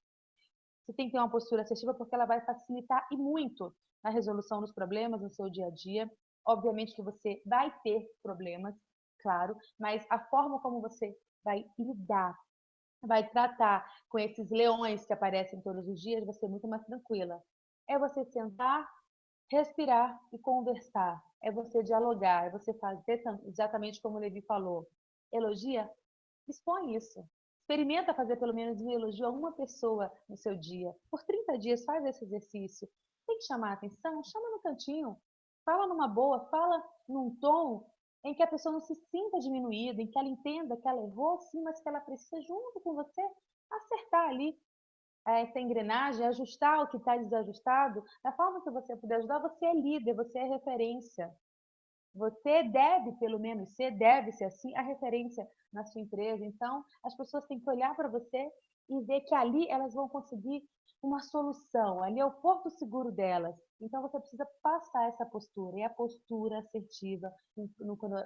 Você tem que ter uma postura assertiva porque ela vai facilitar e muito na resolução dos problemas no seu dia a dia. Obviamente que você vai ter problemas, claro, mas a forma como você vai lidar, vai tratar com esses leões que aparecem todos os dias, vai ser muito mais tranquila. É você sentar, respirar e conversar. É você dialogar, é você fazer exatamente como o Levi falou. Elogia, expõe isso. Experimenta fazer pelo menos um elogio a uma pessoa no seu dia. Por 30 dias, faz esse exercício. Tem que chamar a atenção? Chama no cantinho. Fala numa boa, fala num tom em que a pessoa não se sinta diminuída, em que ela entenda que ela errou sim, mas que ela precisa, junto com você, acertar ali essa engrenagem, ajustar o que está desajustado. Da forma que você puder ajudar, você é líder, você é referência. Você deve, pelo menos ser, deve ser assim, a referência na sua empresa. Então, as pessoas têm que olhar para você e ver que ali elas vão conseguir uma solução. Ali é o porto seguro delas. Então, você precisa passar essa postura. E a postura assertiva,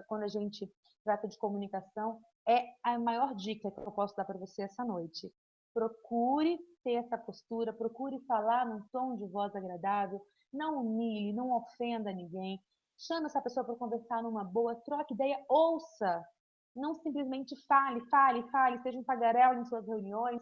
quando a gente trata de comunicação, é a maior dica que eu posso dar para você essa noite. Procure ter essa postura, procure falar num tom de voz agradável, não humilhe, não ofenda ninguém. Chama essa pessoa para conversar numa boa, troque ideia, ouça. Não simplesmente fale, seja um tagarela em suas reuniões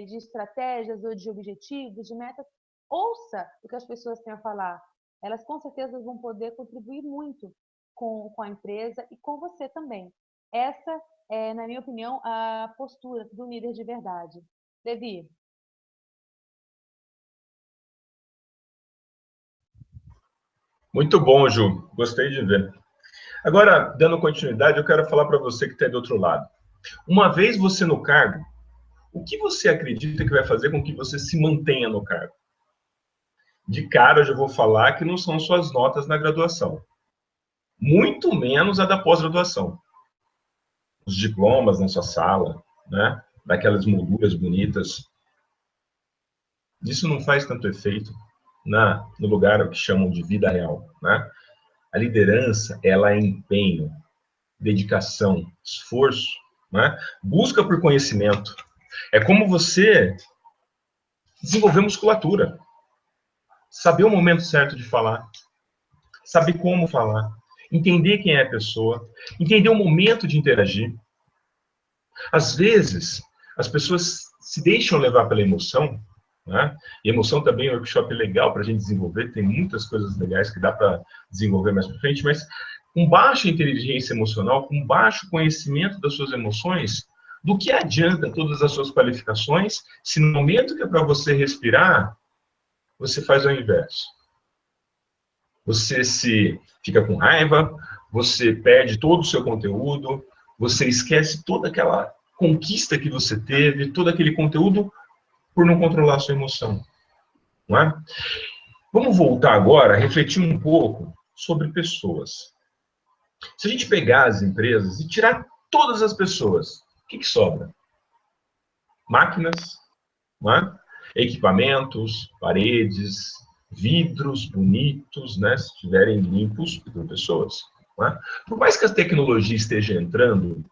de estratégias ou de objetivos, de metas. Ouça o que as pessoas têm a falar. Elas com certeza vão poder contribuir muito com a empresa e com você também. Essa é, na minha opinião, a postura do líder de verdade. Levi. Muito bom, Ju. Gostei de ver. Agora, dando continuidade, eu quero falar para você que está do outro lado. Uma vez você no cargo, o que você acredita que vai fazer com que você se mantenha no cargo? De cara, eu já vou falar que não são suas notas na graduação. Muito menos a da pós-graduação. Os diplomas na sua sala, né? Daquelas molduras bonitas. Isso não faz tanto efeito no lugar que chamam de vida real, né? A liderança, ela é empenho, dedicação, esforço, né? Busca por conhecimento. É como você desenvolver musculatura. Saber o momento certo de falar. Saber como falar. Entender quem é a pessoa. Entender o momento de interagir. Às vezes, as pessoas se deixam levar pela emoção, né? E emoção também é um workshop legal para a gente desenvolver. Tem muitas coisas legais que dá para desenvolver mais para frente, mas com baixa inteligência emocional, com baixo conhecimento das suas emoções, do que adianta todas as suas qualificações se no momento que é para você respirar, você faz o inverso. Você se fica com raiva, você perde todo o seu conteúdo, você esquece toda aquela conquista que você teve, todo aquele conteúdo por não controlar a sua emoção. Não é? Vamos voltar agora a refletir um pouco sobre pessoas. Se a gente pegar as empresas e tirar todas as pessoas, o que sobra? Máquinas, não é? Equipamentos, paredes, vidros bonitos, né? Se estiverem limpos por pessoas. Não é? Por mais que a tecnologia esteja entrando,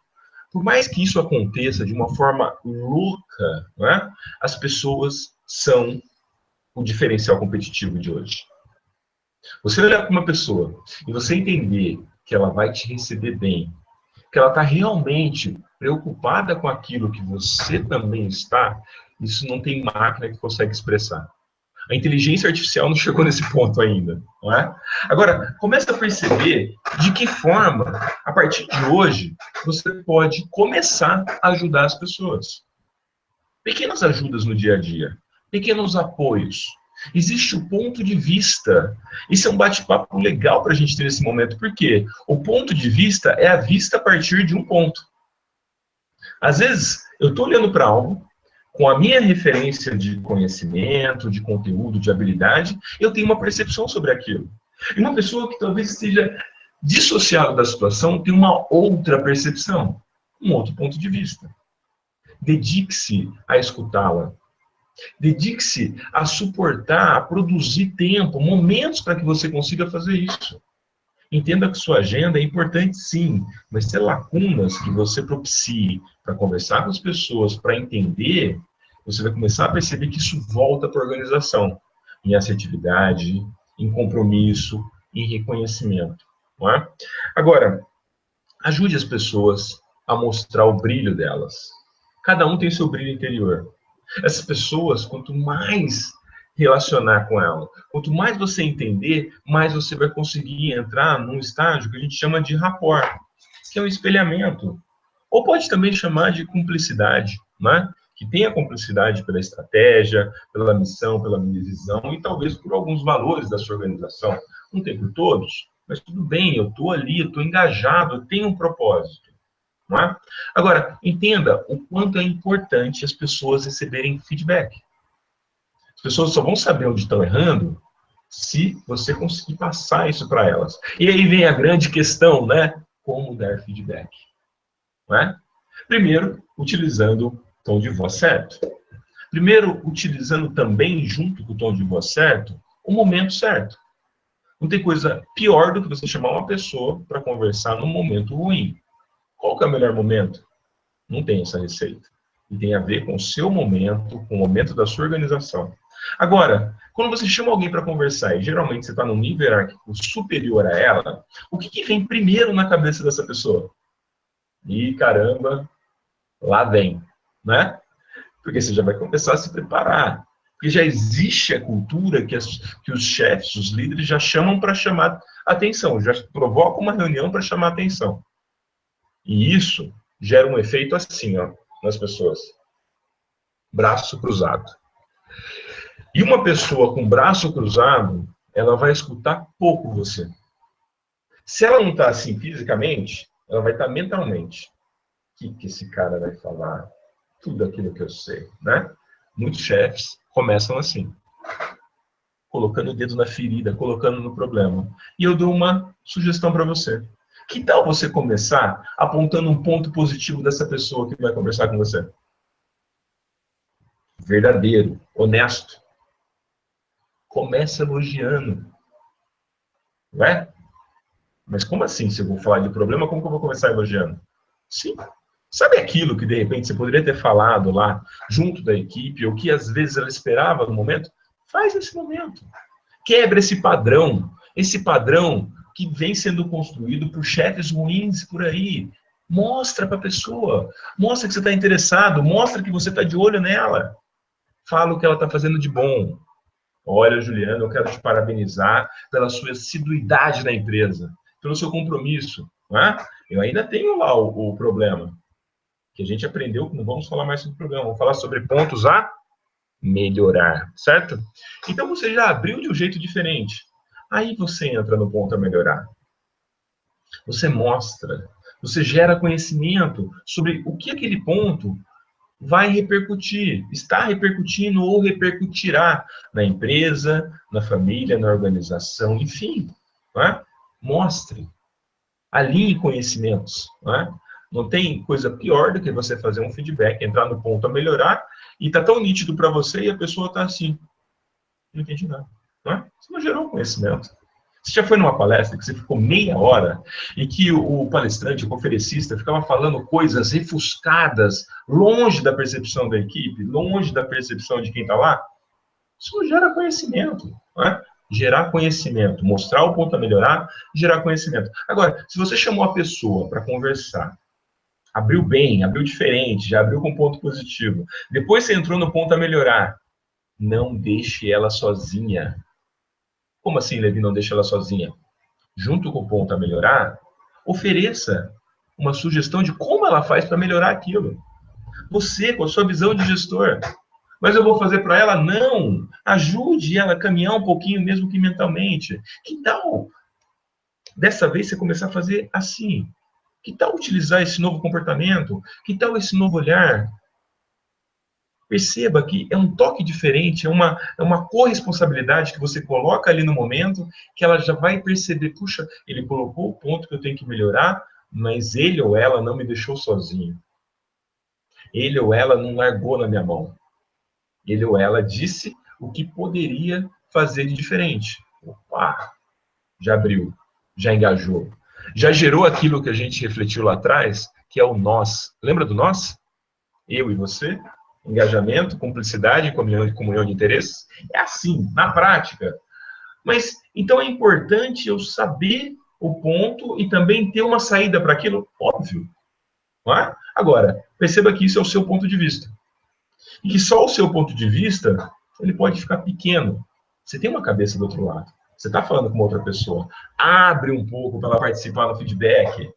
por mais que isso aconteça de uma forma louca, não é? As pessoas são o diferencial competitivo de hoje. Você olhar para uma pessoa e você entender que ela vai te receber bem, que ela está realmente preocupada com aquilo que você também está, isso não tem máquina que consegue expressar. A inteligência artificial não chegou nesse ponto ainda, não é? Agora, começa a perceber de que forma, a partir de hoje, você pode começar a ajudar as pessoas. Pequenas ajudas no dia a dia, pequenos apoios. Existe o ponto de vista. Isso é um bate-papo legal para a gente ter nesse momento, porque o ponto de vista é a vista a partir de um ponto. Às vezes, eu estou olhando para algo, com a minha referência de conhecimento, de conteúdo, de habilidade, eu tenho uma percepção sobre aquilo. E uma pessoa que talvez esteja dissociada da situação tem uma outra percepção. um outro ponto de vista. Dedique-se a escutá-la. Dedique-se a suportar, a produzir tempo, momentos para que você consiga fazer isso. Entenda que sua agenda é importante, sim, mas ter lacunas que você propicie para conversar com as pessoas, para entender, você vai começar a perceber que isso volta para a organização, em assertividade, em compromisso, em reconhecimento. Não é? Agora, ajude as pessoas a mostrar o brilho delas. Cada um tem seu brilho interior. Essas pessoas, quanto mais relacionar com ela, quanto mais você entender, mais você vai conseguir entrar num estágio que a gente chama de rapport, que é um espelhamento. Ou pode também chamar de cumplicidade, né? Que tem a cumplicidade pela estratégia, pela missão, pela visão e talvez por alguns valores da sua organização. Não tem por todos, mas tudo bem, eu estou ali, eu estou engajado, eu tenho um propósito. Não é? Agora, entenda o quanto é importante as pessoas receberem feedback. As pessoas só vão saber onde estão errando se você conseguir passar isso para elas. E aí vem a grande questão, né? Como dar feedback? Não é? Primeiro, utilizando o tom de voz certo. Primeiro, utilizando também, junto com o tom de voz certo, o momento certo. Não tem coisa pior do que você chamar uma pessoa para conversar num momento ruim. Qual que é o melhor momento? Não tem essa receita. E tem a ver com o seu momento, com o momento da sua organização. Agora, quando você chama alguém para conversar e geralmente você está num nível hierárquico superior a ela, o que vem primeiro na cabeça dessa pessoa? Ih, caramba, lá vem, né? Porque você já vai começar a se preparar. Porque já existe a cultura que os chefes, os líderes já chamam para chamar atenção, já provocam uma reunião para chamar atenção. E isso gera um efeito assim, ó, nas pessoas. Braço cruzado. E uma pessoa com braço cruzado, ela vai escutar pouco você. Se ela não está assim fisicamente, ela vai estar mentalmente. O que esse cara vai falar? Tudo aquilo que eu sei, né? Muitos chefes começam assim, colocando o dedo na ferida, colocando no problema. E eu dou uma sugestão para você. Que tal você começar apontando um ponto positivo dessa pessoa que vai conversar com você? Verdadeiro, honesto. Começa elogiando. Não é? Mas como assim? Se eu vou falar de problema, como que eu vou começar elogiando? Sim. Sabe aquilo que, de repente, você poderia ter falado lá, junto da equipe, ou que, às vezes, ela esperava no momento? Faz nesse momento. Quebra esse padrão que vem sendo construído por chefes ruins por aí. Mostra para a pessoa. Mostra que você está interessado. Mostra que você está de olho nela. Fala o que ela está fazendo de bom. Olha, Juliana, eu quero te parabenizar pela sua assiduidade na empresa, pelo seu compromisso. Né? Eu ainda tenho lá o problema, que a gente aprendeu que não vamos falar mais sobre o problema, vamos falar sobre pontos a melhorar, certo? Então você já abriu de um jeito diferente. Aí você entra no ponto a melhorar. Você mostra, você gera conhecimento sobre o que aquele ponto vai repercutir, está repercutindo ou repercutirá na empresa, na família, na organização, enfim. Não é? Mostre, alinhe conhecimentos. Não é? Não tem coisa pior do que você fazer um feedback, entrar no ponto a melhorar e tá tão nítido para você e a pessoa tá assim, não entendi nada. Não é? Você não gerou conhecimento. Você já foi numa palestra que você ficou meia hora e que o palestrante, o conferencista, ficava falando coisas refuscadas, longe da percepção da equipe, longe da percepção de quem está lá? Isso não gera conhecimento. Não é? Gerar conhecimento, mostrar o ponto a melhorar, gerar conhecimento. Agora, se você chamou a pessoa para conversar, abriu bem, abriu diferente, já abriu com ponto positivo, depois você entrou no ponto a melhorar, não deixe ela sozinha. Como assim, Levi, não deixa ela sozinha? Junto com o ponto a melhorar, ofereça uma sugestão de como ela faz para melhorar aquilo. Você, com a sua visão de gestor. Mas eu vou fazer para ela? Não. Ajude ela a caminhar um pouquinho, mesmo que mentalmente. Que tal, dessa vez, você começar a fazer assim? Que tal utilizar esse novo comportamento? Que tal esse novo olhar? Perceba que é um toque diferente, é uma corresponsabilidade que você coloca ali no momento, que ela já vai perceber, puxa, ele colocou o ponto que eu tenho que melhorar, mas ele ou ela não me deixou sozinho. Ele ou ela não largou na minha mão. Ele ou ela disse o que poderia fazer de diferente. Opa, já abriu, já engajou, já gerou aquilo que a gente refletiu lá atrás, que é o nós. Lembra do nós? Eu e você? Engajamento, cumplicidade, comunhão de interesses. É assim, na prática. Mas, então é importante eu saber o ponto e também ter uma saída para aquilo, óbvio. Não é? Agora, perceba que isso é o seu ponto de vista. E que só o seu ponto de vista, ele pode ficar pequeno. Você tem uma cabeça do outro lado. Você está falando com uma outra pessoa. Abre um pouco para ela participar no feedback.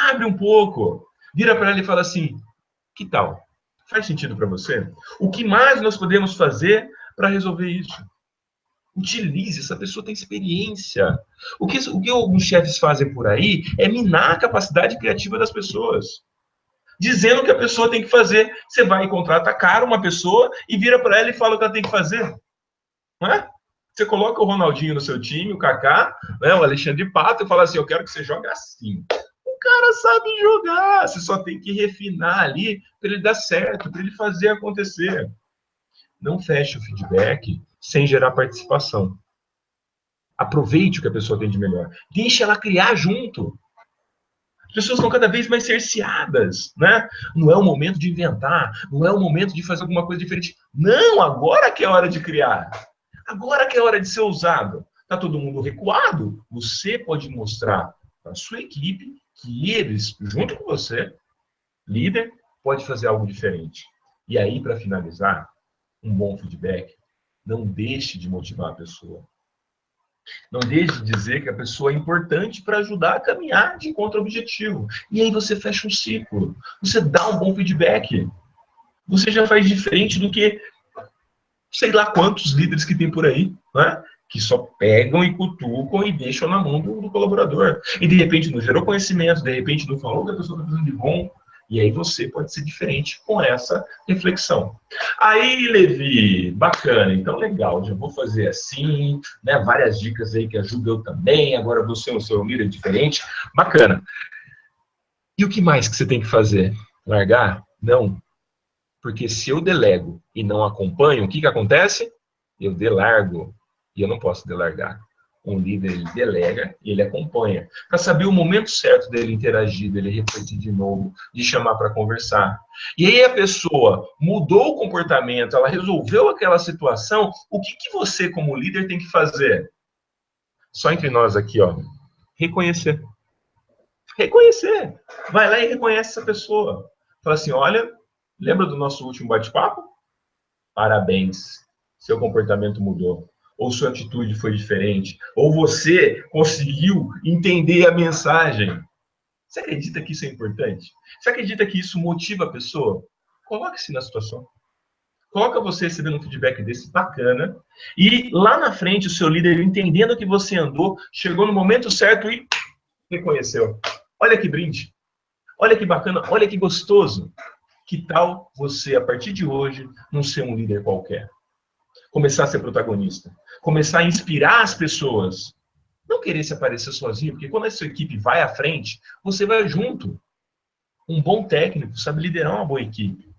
Abre um pouco. Vira para ela e fala assim, que tal? Faz sentido para você? O que mais nós podemos fazer para resolver isso? Utilize, essa pessoa tem experiência. O que alguns chefes fazem por aí é minar a capacidade criativa das pessoas. Dizendo que a pessoa tem que fazer. Você vai e contrata caro uma pessoa e vira para ela e fala o que ela tem que fazer. Não é? Você coloca o Ronaldinho no seu time, o Kaká, né, o Alexandre Pato, e fala assim, eu quero que você jogue assim. O cara sabe jogar, você só tem que refinar ali para ele dar certo, para ele fazer acontecer. Não feche o feedback sem gerar participação. Aproveite o que a pessoa tem de melhor. Deixe ela criar junto. As pessoas estão cada vez mais cerceadas, né? Não é o momento de inventar, não é o momento de fazer alguma coisa diferente. Não, agora que é hora de criar. Agora que é hora de ser usado. Está todo mundo recuado. Você pode mostrar para a sua equipe que eles, junto com você, líder, pode fazer algo diferente. E aí, para finalizar, um bom feedback, não deixe de motivar a pessoa. Não deixe de dizer que a pessoa é importante para ajudar a caminhar de encontro ao objetivo. E aí você fecha um ciclo. Você dá um bom feedback. Você já faz diferente do que sei lá quantos líderes que tem por aí, né? Que só pegam e cutucam e deixam na mão do colaborador. E de repente não gerou conhecimento, de repente não falou que a pessoa está fazendo de bom. E aí você pode ser diferente com essa reflexão. Aí, Levi, bacana, então legal, já vou fazer assim, né? Várias dicas aí que ajudam eu também, agora você é o seu líder diferente. Bacana. E o que mais que você tem que fazer? Largar? Não. Porque se eu delego e não acompanho, o que que acontece? Eu delargo. E eu não posso delargar. Um líder, ele delega e ele acompanha. Para saber o momento certo dele interagir, dele refletir de novo, de chamar para conversar. E aí a pessoa mudou o comportamento, ela resolveu aquela situação, o que que você, como líder, tem que fazer? Só entre nós aqui, ó. Reconhecer. Reconhecer. Vai lá e reconhece essa pessoa. Fala assim, olha, lembra do nosso último bate-papo? Parabéns, seu comportamento mudou. Ou sua atitude foi diferente. Ou você conseguiu entender a mensagem. Você acredita que isso é importante? Você acredita que isso motiva a pessoa? Coloque-se na situação. Coloca você recebendo um feedback desse bacana. E lá na frente, o seu líder, entendendo que você andou, chegou no momento certo e reconheceu. Olha que brinde. Olha que bacana. Olha que gostoso. Que tal você, a partir de hoje, não ser um líder qualquer? Começar a ser protagonista. Começar a inspirar as pessoas. Não querer se aparecer sozinho, porque quando a sua equipe vai à frente, você vai junto. Um bom técnico sabe liderar uma boa equipe.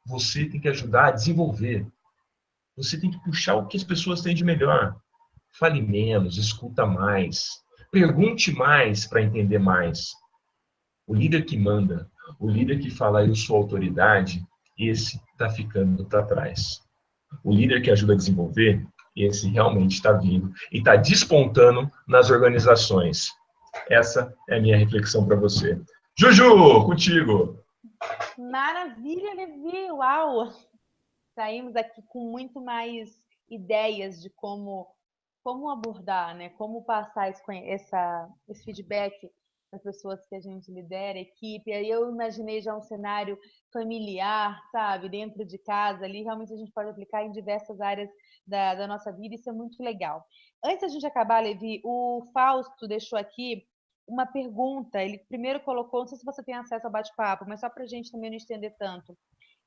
Você tem que ajudar a desenvolver. Você tem que puxar o que as pessoas têm de melhor. Fale menos, escuta mais. Pergunte mais para entender mais. O líder que manda, o líder que fala eu sou autoridade, esse está ficando para trás. O líder que ajuda a desenvolver, esse realmente está vindo e está despontando nas organizações. Essa é a minha reflexão para você. Juju, contigo! Maravilha, Levi! Uau! Saímos aqui com muito mais ideias de como abordar, né? Como passar esse feedback das pessoas que a gente lidera, equipe. Aí eu imaginei já um cenário familiar, sabe? Dentro de casa ali, realmente a gente pode aplicar em diversas áreas da nossa vida, isso é muito legal. Antes da gente acabar, Levi, o Fausto deixou aqui uma pergunta. Ele primeiro colocou, não sei se você tem acesso ao bate-papo, mas só para a gente também não estender tanto.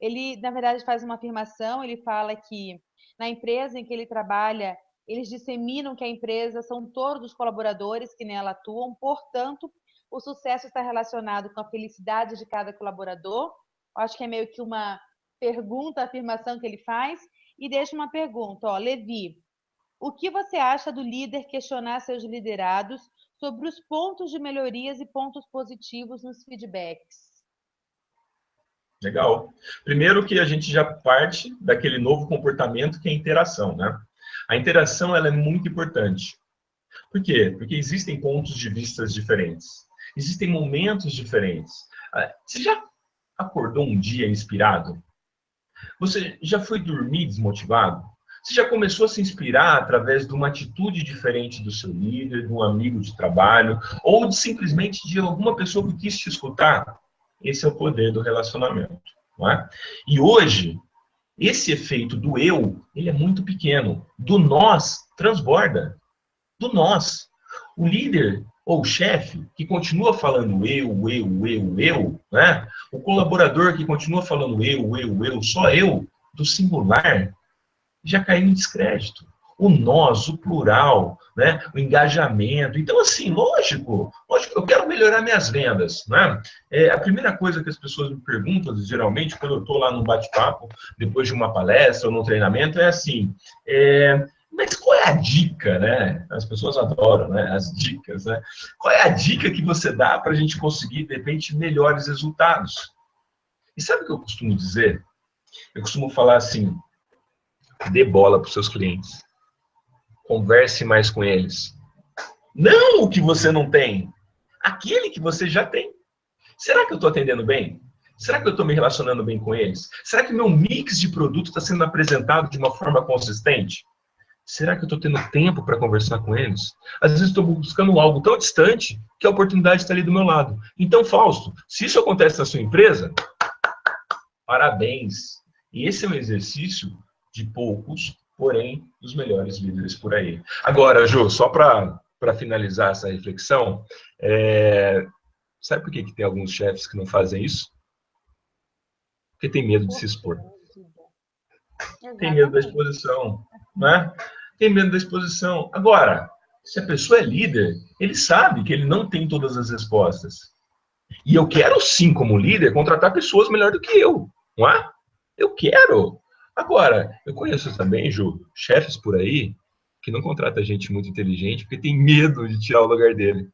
Ele, na verdade, faz uma afirmação, ele fala que na empresa em que ele trabalha, eles disseminam que a empresa são todos os colaboradores que nela atuam, portanto, o sucesso está relacionado com a felicidade de cada colaborador? Eu acho que é meio que uma pergunta, afirmação que ele faz. E deixa uma pergunta, ó, Levi, o que você acha do líder questionar seus liderados sobre os pontos de melhorias e pontos positivos nos feedbacks? Legal. Primeiro que a gente já parte daquele novo comportamento que é a interação, né? A interação, ela é muito importante. Por quê? Porque existem pontos de vista diferentes. Existem momentos diferentes. Você já acordou um dia inspirado? Você já foi dormir desmotivado? Você já começou a se inspirar através de uma atitude diferente do seu líder, de um amigo de trabalho, ou simplesmente de alguma pessoa que quis te escutar? Esse é o poder do relacionamento, não é? E hoje, esse efeito do eu, ele é muito pequeno. Do nós, transborda. Do nós. O líder ou o chefe que continua falando eu, né? O colaborador que continua falando eu, só eu, do singular, já caiu em descrédito. O nós, o plural, né? O engajamento. Então, assim, lógico, eu quero melhorar minhas vendas, né? A primeira coisa que as pessoas me perguntam, geralmente, quando eu estou lá num bate-papo, depois de uma palestra ou num treinamento, é assim, mas qual é a dica, né? As pessoas adoram, né? As dicas, né? Qual é a dica que você dá para a gente conseguir, de repente, melhores resultados? E sabe o que eu costumo dizer? Eu costumo falar assim, dê bola para os seus clientes. Converse mais com eles. Não o que você não tem, aquele que você já tem. Será que eu estou atendendo bem? Será que eu estou me relacionando bem com eles? Será que meu mix de produto está sendo apresentado de uma forma consistente? Será que eu estou tendo tempo para conversar com eles? Às vezes estou buscando algo tão distante que a oportunidade está ali do meu lado. Então, Fausto, se isso acontece na sua empresa, parabéns. E esse é um exercício de poucos, porém, dos melhores líderes por aí. Agora, Jô, só para finalizar essa reflexão, sabe por que tem alguns chefes que não fazem isso? Porque tem medo de se expor. Tem medo da exposição, né? Tem medo da exposição. Agora, se a pessoa é líder, ele sabe que ele não tem todas as respostas. E eu quero sim, como líder, contratar pessoas melhor do que eu, não é? Eu quero. Agora, eu conheço também, Ju, chefes por aí que não contrata gente muito inteligente porque tem medo de tirar o lugar dele.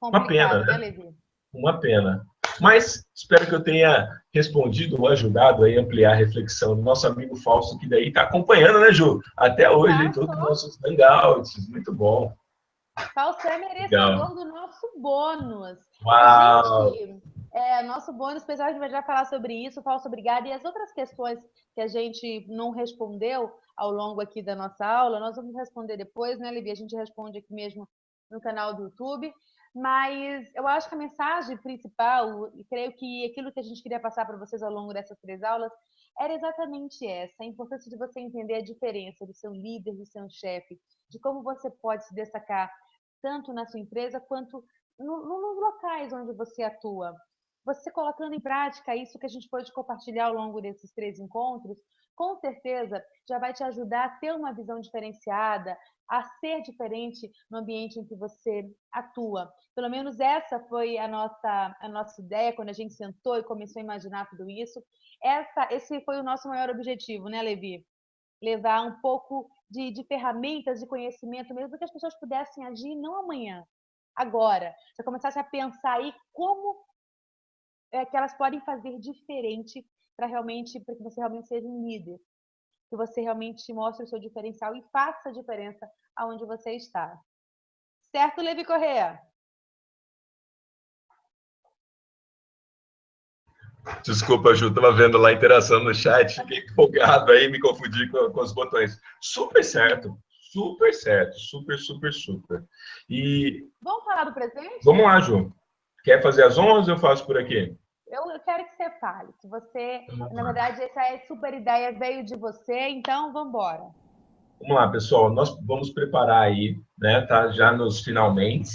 Uma pena, né? Levi? Uma pena. Mas espero que eu tenha respondido ou ajudado a ampliar a reflexão do nosso amigo Fausto, que daí está acompanhando, né, Ju? Até hoje, em todos os nossos hangouts. Muito bom. Fausto é merecedor do nosso bônus. Uau! Gente, nosso bônus, pessoal, a gente vai já falar sobre isso. Fausto, obrigada. E as outras questões que a gente não respondeu ao longo aqui da nossa aula, nós vamos responder depois, né, Levi? A gente responde aqui mesmo no canal do YouTube. Mas eu acho que a mensagem principal, e creio que aquilo que a gente queria passar para vocês ao longo dessas 3 aulas, era exatamente essa, a importância de você entender a diferença do seu líder, do seu chefe, de como você pode se destacar tanto na sua empresa quanto nos locais onde você atua. Você colocando em prática isso que a gente pode compartilhar ao longo desses 3 encontros, com certeza já vai te ajudar a ter uma visão diferenciada, a ser diferente no ambiente em que você atua. Pelo menos essa foi a nossa ideia quando a gente sentou e começou a imaginar tudo isso. Esse foi o nosso maior objetivo, né, Levi? Levar um pouco de ferramentas, de conhecimento, mesmo que as pessoas pudessem agir não amanhã, agora. Você começasse a pensar aí como que elas podem fazer diferente para que você realmente seja um líder, que você realmente mostre o seu diferencial e faça a diferença aonde você está. Certo, Levi Corrêa? Desculpa, Ju, estava vendo lá a interação no chat, fiquei empolgado aí, me confundi com os botões. Super certo, super certo, super. E vamos falar do presente? Vamos lá, Ju. Quer fazer às 11 ou eu faço por aqui? Eu quero que você fale, que você, na verdade, essa super ideia veio de você, então vamos embora. Vamos lá, pessoal, nós vamos preparar aí, né, tá, já nos finalmente,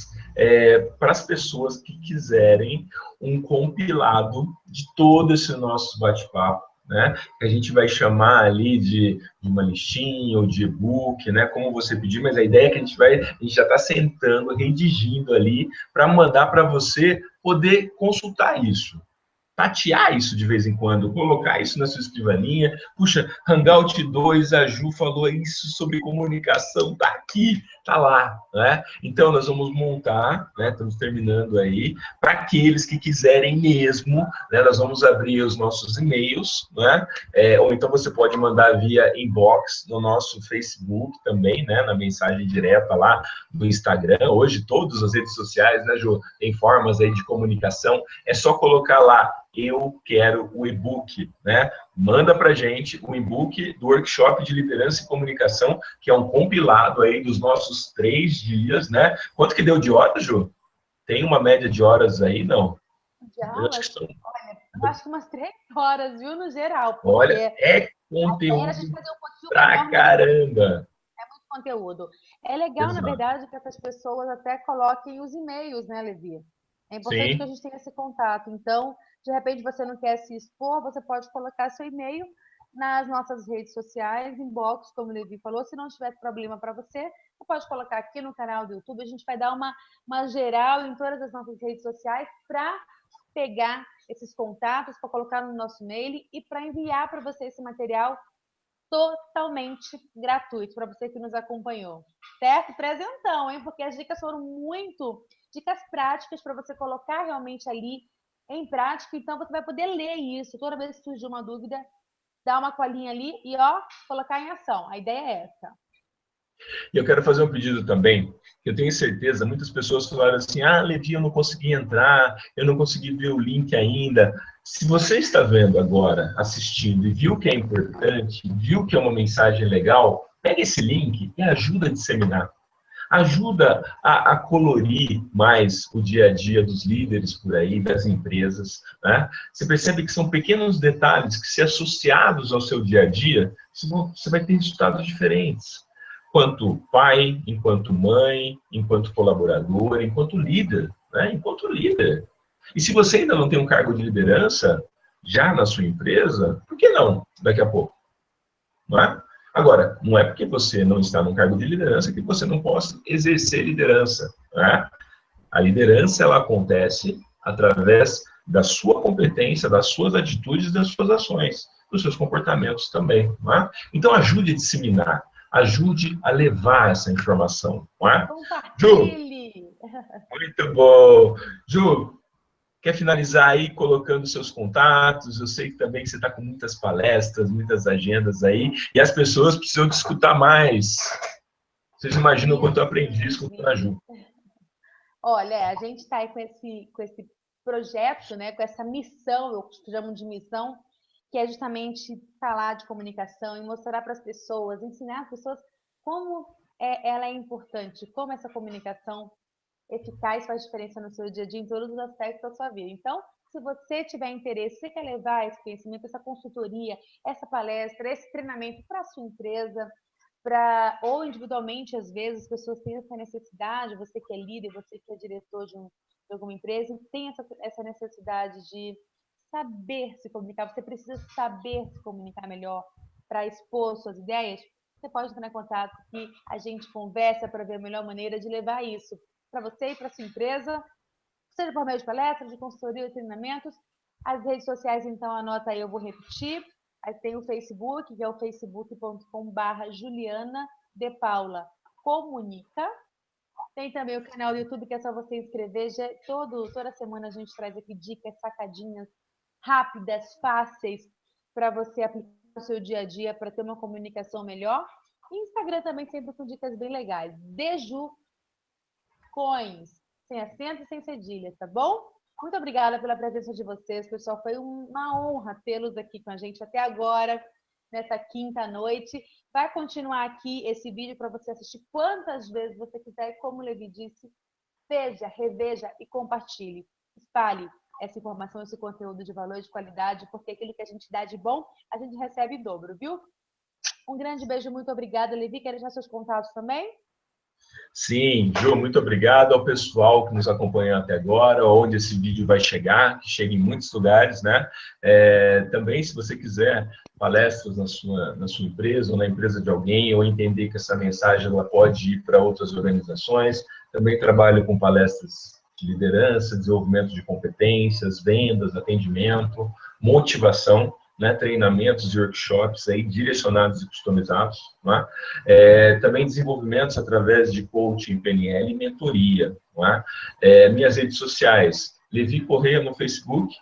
para as pessoas que quiserem um compilado de todo esse nosso bate-papo, né? Que a gente vai chamar ali de uma listinha ou de e-book, né? Como você pedir, mas a ideia é que a gente já está sentando, redigindo ali para mandar para você poder consultar isso, tatear isso de vez em quando, colocar isso na sua escrivaninha. Puxa, Hangout 2, a Ju falou isso sobre comunicação, tá aqui, tá lá, né? Então, nós vamos montar, né? Estamos terminando aí, para aqueles que quiserem mesmo, né? Nós vamos abrir os nossos e-mails, né? Ou então você pode mandar via inbox no nosso Facebook também, né? Na mensagem direta lá do Instagram. Hoje, todas as redes sociais, né, Ju? Tem formas aí de comunicação. É só colocar lá, eu quero o e-book, né? Manda para gente o e-book do workshop de liderança e comunicação, que é um compilado aí dos nossos 3 dias, né? Quanto que deu de horas, Ju? Tem uma média de horas aí? Não. De Eu acho que aulas? são... Olha, eu acho que umas 3 horas, viu, no geral, Olha, porque é a ideia era a gente conteúdo fazer um pouquinho pra menor, mas caramba. é muito conteúdo. É legal, na Exato. verdade, que essas pessoas até coloquem os e-mails, né, Levi? É importante que a Sim, gente tenha esse contato. Então, de repente, você não quer se expor, você pode colocar seu e-mail nas nossas redes sociais, inbox, como o Levi falou. Se não tiver problema para você, você pode colocar aqui no canal do YouTube. A gente vai dar uma geral em todas as nossas redes sociais para pegar esses contatos, para colocar no nosso e-mail e para enviar para você esse material totalmente gratuito para você que nos acompanhou. Certo? Presentão, hein? Porque as dicas foram muito dicas práticas para você colocar realmente ali em prática. Então você vai poder ler isso. Toda vez que surgir uma dúvida, dar uma colinha ali e ó, colocar em ação. A ideia é essa. e eu quero fazer um pedido também. Eu tenho certeza, muitas pessoas falaram assim: ah, Levi, eu não consegui entrar, eu não consegui ver o link ainda. Se você está vendo agora, assistindo, e viu que é importante, viu que é uma mensagem legal, pega esse link e ajuda a disseminar. Ajuda a colorir mais o dia a dia dos líderes por aí, das empresas. Né? Você percebe que são pequenos detalhes que, se associados ao seu dia a dia, você vai ter resultados diferentes. Enquanto pai, enquanto mãe, enquanto colaborador, enquanto líder. Né? Enquanto líder. E se você ainda não tem um cargo de liderança, já na sua empresa, por que não daqui a pouco? Não é? Agora, não é porque você não está num cargo de liderança que você não possa exercer liderança. Né? A liderança, ela acontece através da sua competência, das suas atitudes, das suas ações, dos seus comportamentos também. Não é? Então, ajude a disseminar, ajude a levar essa informação. Não é? Ju, Compartilhe! muito bom. Ju, quer finalizar aí colocando seus contatos? Eu sei que também você está com muitas palestras, muitas agendas aí, e as pessoas precisam te escutar mais. Vocês imaginam o quanto eu Isso, aprendi isso com a Ju. olha, a gente está aí com esse projeto, né, com essa missão, eu chamo de missão, que é justamente falar de comunicação e mostrar para as pessoas, ensinar as pessoas como ela é importante, como essa comunicação eficaz faz diferença no seu dia a dia, em todos os aspectos da sua vida. Então, se você tiver interesse, você quer levar esse conhecimento, essa consultoria, essa palestra, esse treinamento para a sua empresa, ou individualmente, às vezes, as pessoas têm essa necessidade, você que é líder, você que é diretor de alguma empresa, tem essa necessidade de saber se comunicar, você precisa saber se comunicar melhor para expor suas ideias, você pode entrar em contato que a gente conversa para ver a melhor maneira de levar isso para você e para sua empresa, seja por meio de palestras, de consultoria, de treinamentos. As redes sociais, então, anota aí, eu vou repetir. Aí tem o Facebook, que é o facebook.com/Juliana de Paula Comunica. Tem também o canal do YouTube, que é só você inscrever. Toda semana a gente traz aqui dicas, sacadinhas rápidas, fáceis, para você aplicar no seu dia a dia, para ter uma comunicação melhor. E Instagram também sempre com dicas bem legais. Deju Coins, sem acento e sem cedilhas, tá bom? Muito obrigada pela presença de vocês, pessoal. Foi uma honra tê-los aqui com a gente até agora, nessa quinta noite. Vai continuar aqui esse vídeo para você assistir quantas vezes você quiser. E como o Levi disse, veja, reveja e compartilhe. Espalhe essa informação, esse conteúdo de valor e de qualidade, porque aquilo que a gente dá de bom, a gente recebe em dobro, viu? Um grande beijo, muito obrigada, Levi. Quer deixar seus contatos também? Sim, Ju, muito obrigado ao pessoal que nos acompanhou até agora, onde esse vídeo vai chegar, que chega em muitos lugares, né? Também, se você quiser palestras na sua empresa ou na empresa de alguém, ou entender que essa mensagem ela pode ir para outras organizações, também trabalho com palestras de liderança, desenvolvimento de competências, vendas, atendimento, motivação, né? Treinamentos e workshops aí direcionados e customizados, né? Também desenvolvimentos através de coaching, PNL e mentoria. Não é? Minhas redes sociais, Levi Correia no Facebook,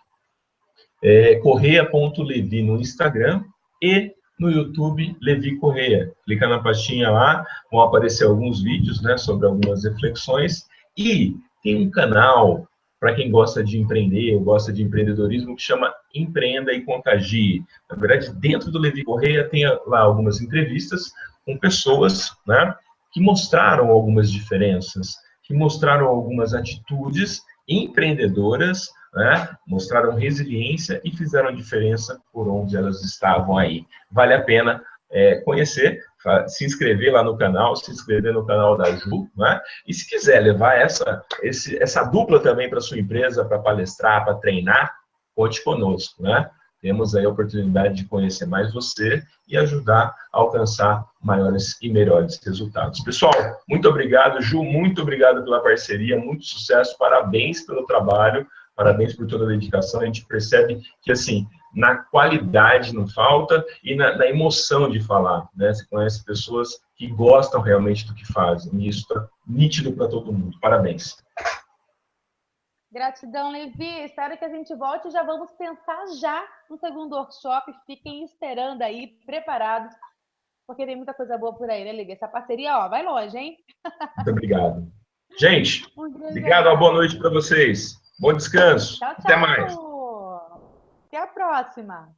correia.levi no Instagram e no YouTube, Levi Correia. Clica na pastinha lá, vão aparecer alguns vídeos, né, sobre algumas reflexões. E tem um canal para quem gosta de empreender ou gosta de empreendedorismo que chama Empreenda e Contagie. Na verdade, dentro do Levi Correia tem lá algumas entrevistas com pessoas, né, que mostraram algumas diferenças, que mostraram algumas atitudes empreendedoras, né, mostraram resiliência e fizeram diferença por onde elas estavam aí. Vale a pena conhecer, se inscrever lá no canal, se inscrever no canal da Ju, né? E se quiser levar essa dupla também para sua empresa, para palestrar, para treinar, conte conosco, né? Temos aí a oportunidade de conhecer mais você e ajudar a alcançar maiores e melhores resultados. Pessoal, muito obrigado, Ju, muito obrigado pela parceria, muito sucesso, parabéns pelo trabalho, parabéns por toda a dedicação. A gente percebe que, assim, na qualidade não falta e na emoção de falar, né? Você conhece pessoas que gostam realmente do que fazem, e isso está nítido para todo mundo. Parabéns. Gratidão, Levi. Espero que a gente volte e já vamos pensar já no segundo workshop. Fiquem esperando aí, preparados, porque tem muita coisa boa por aí, né, Levi? Essa parceria, ó, vai longe, hein? Muito obrigado. Gente, obrigado, uma abraço. boa noite para vocês. Bom descanso. Tchau, Até mais. tchau. Até a próxima.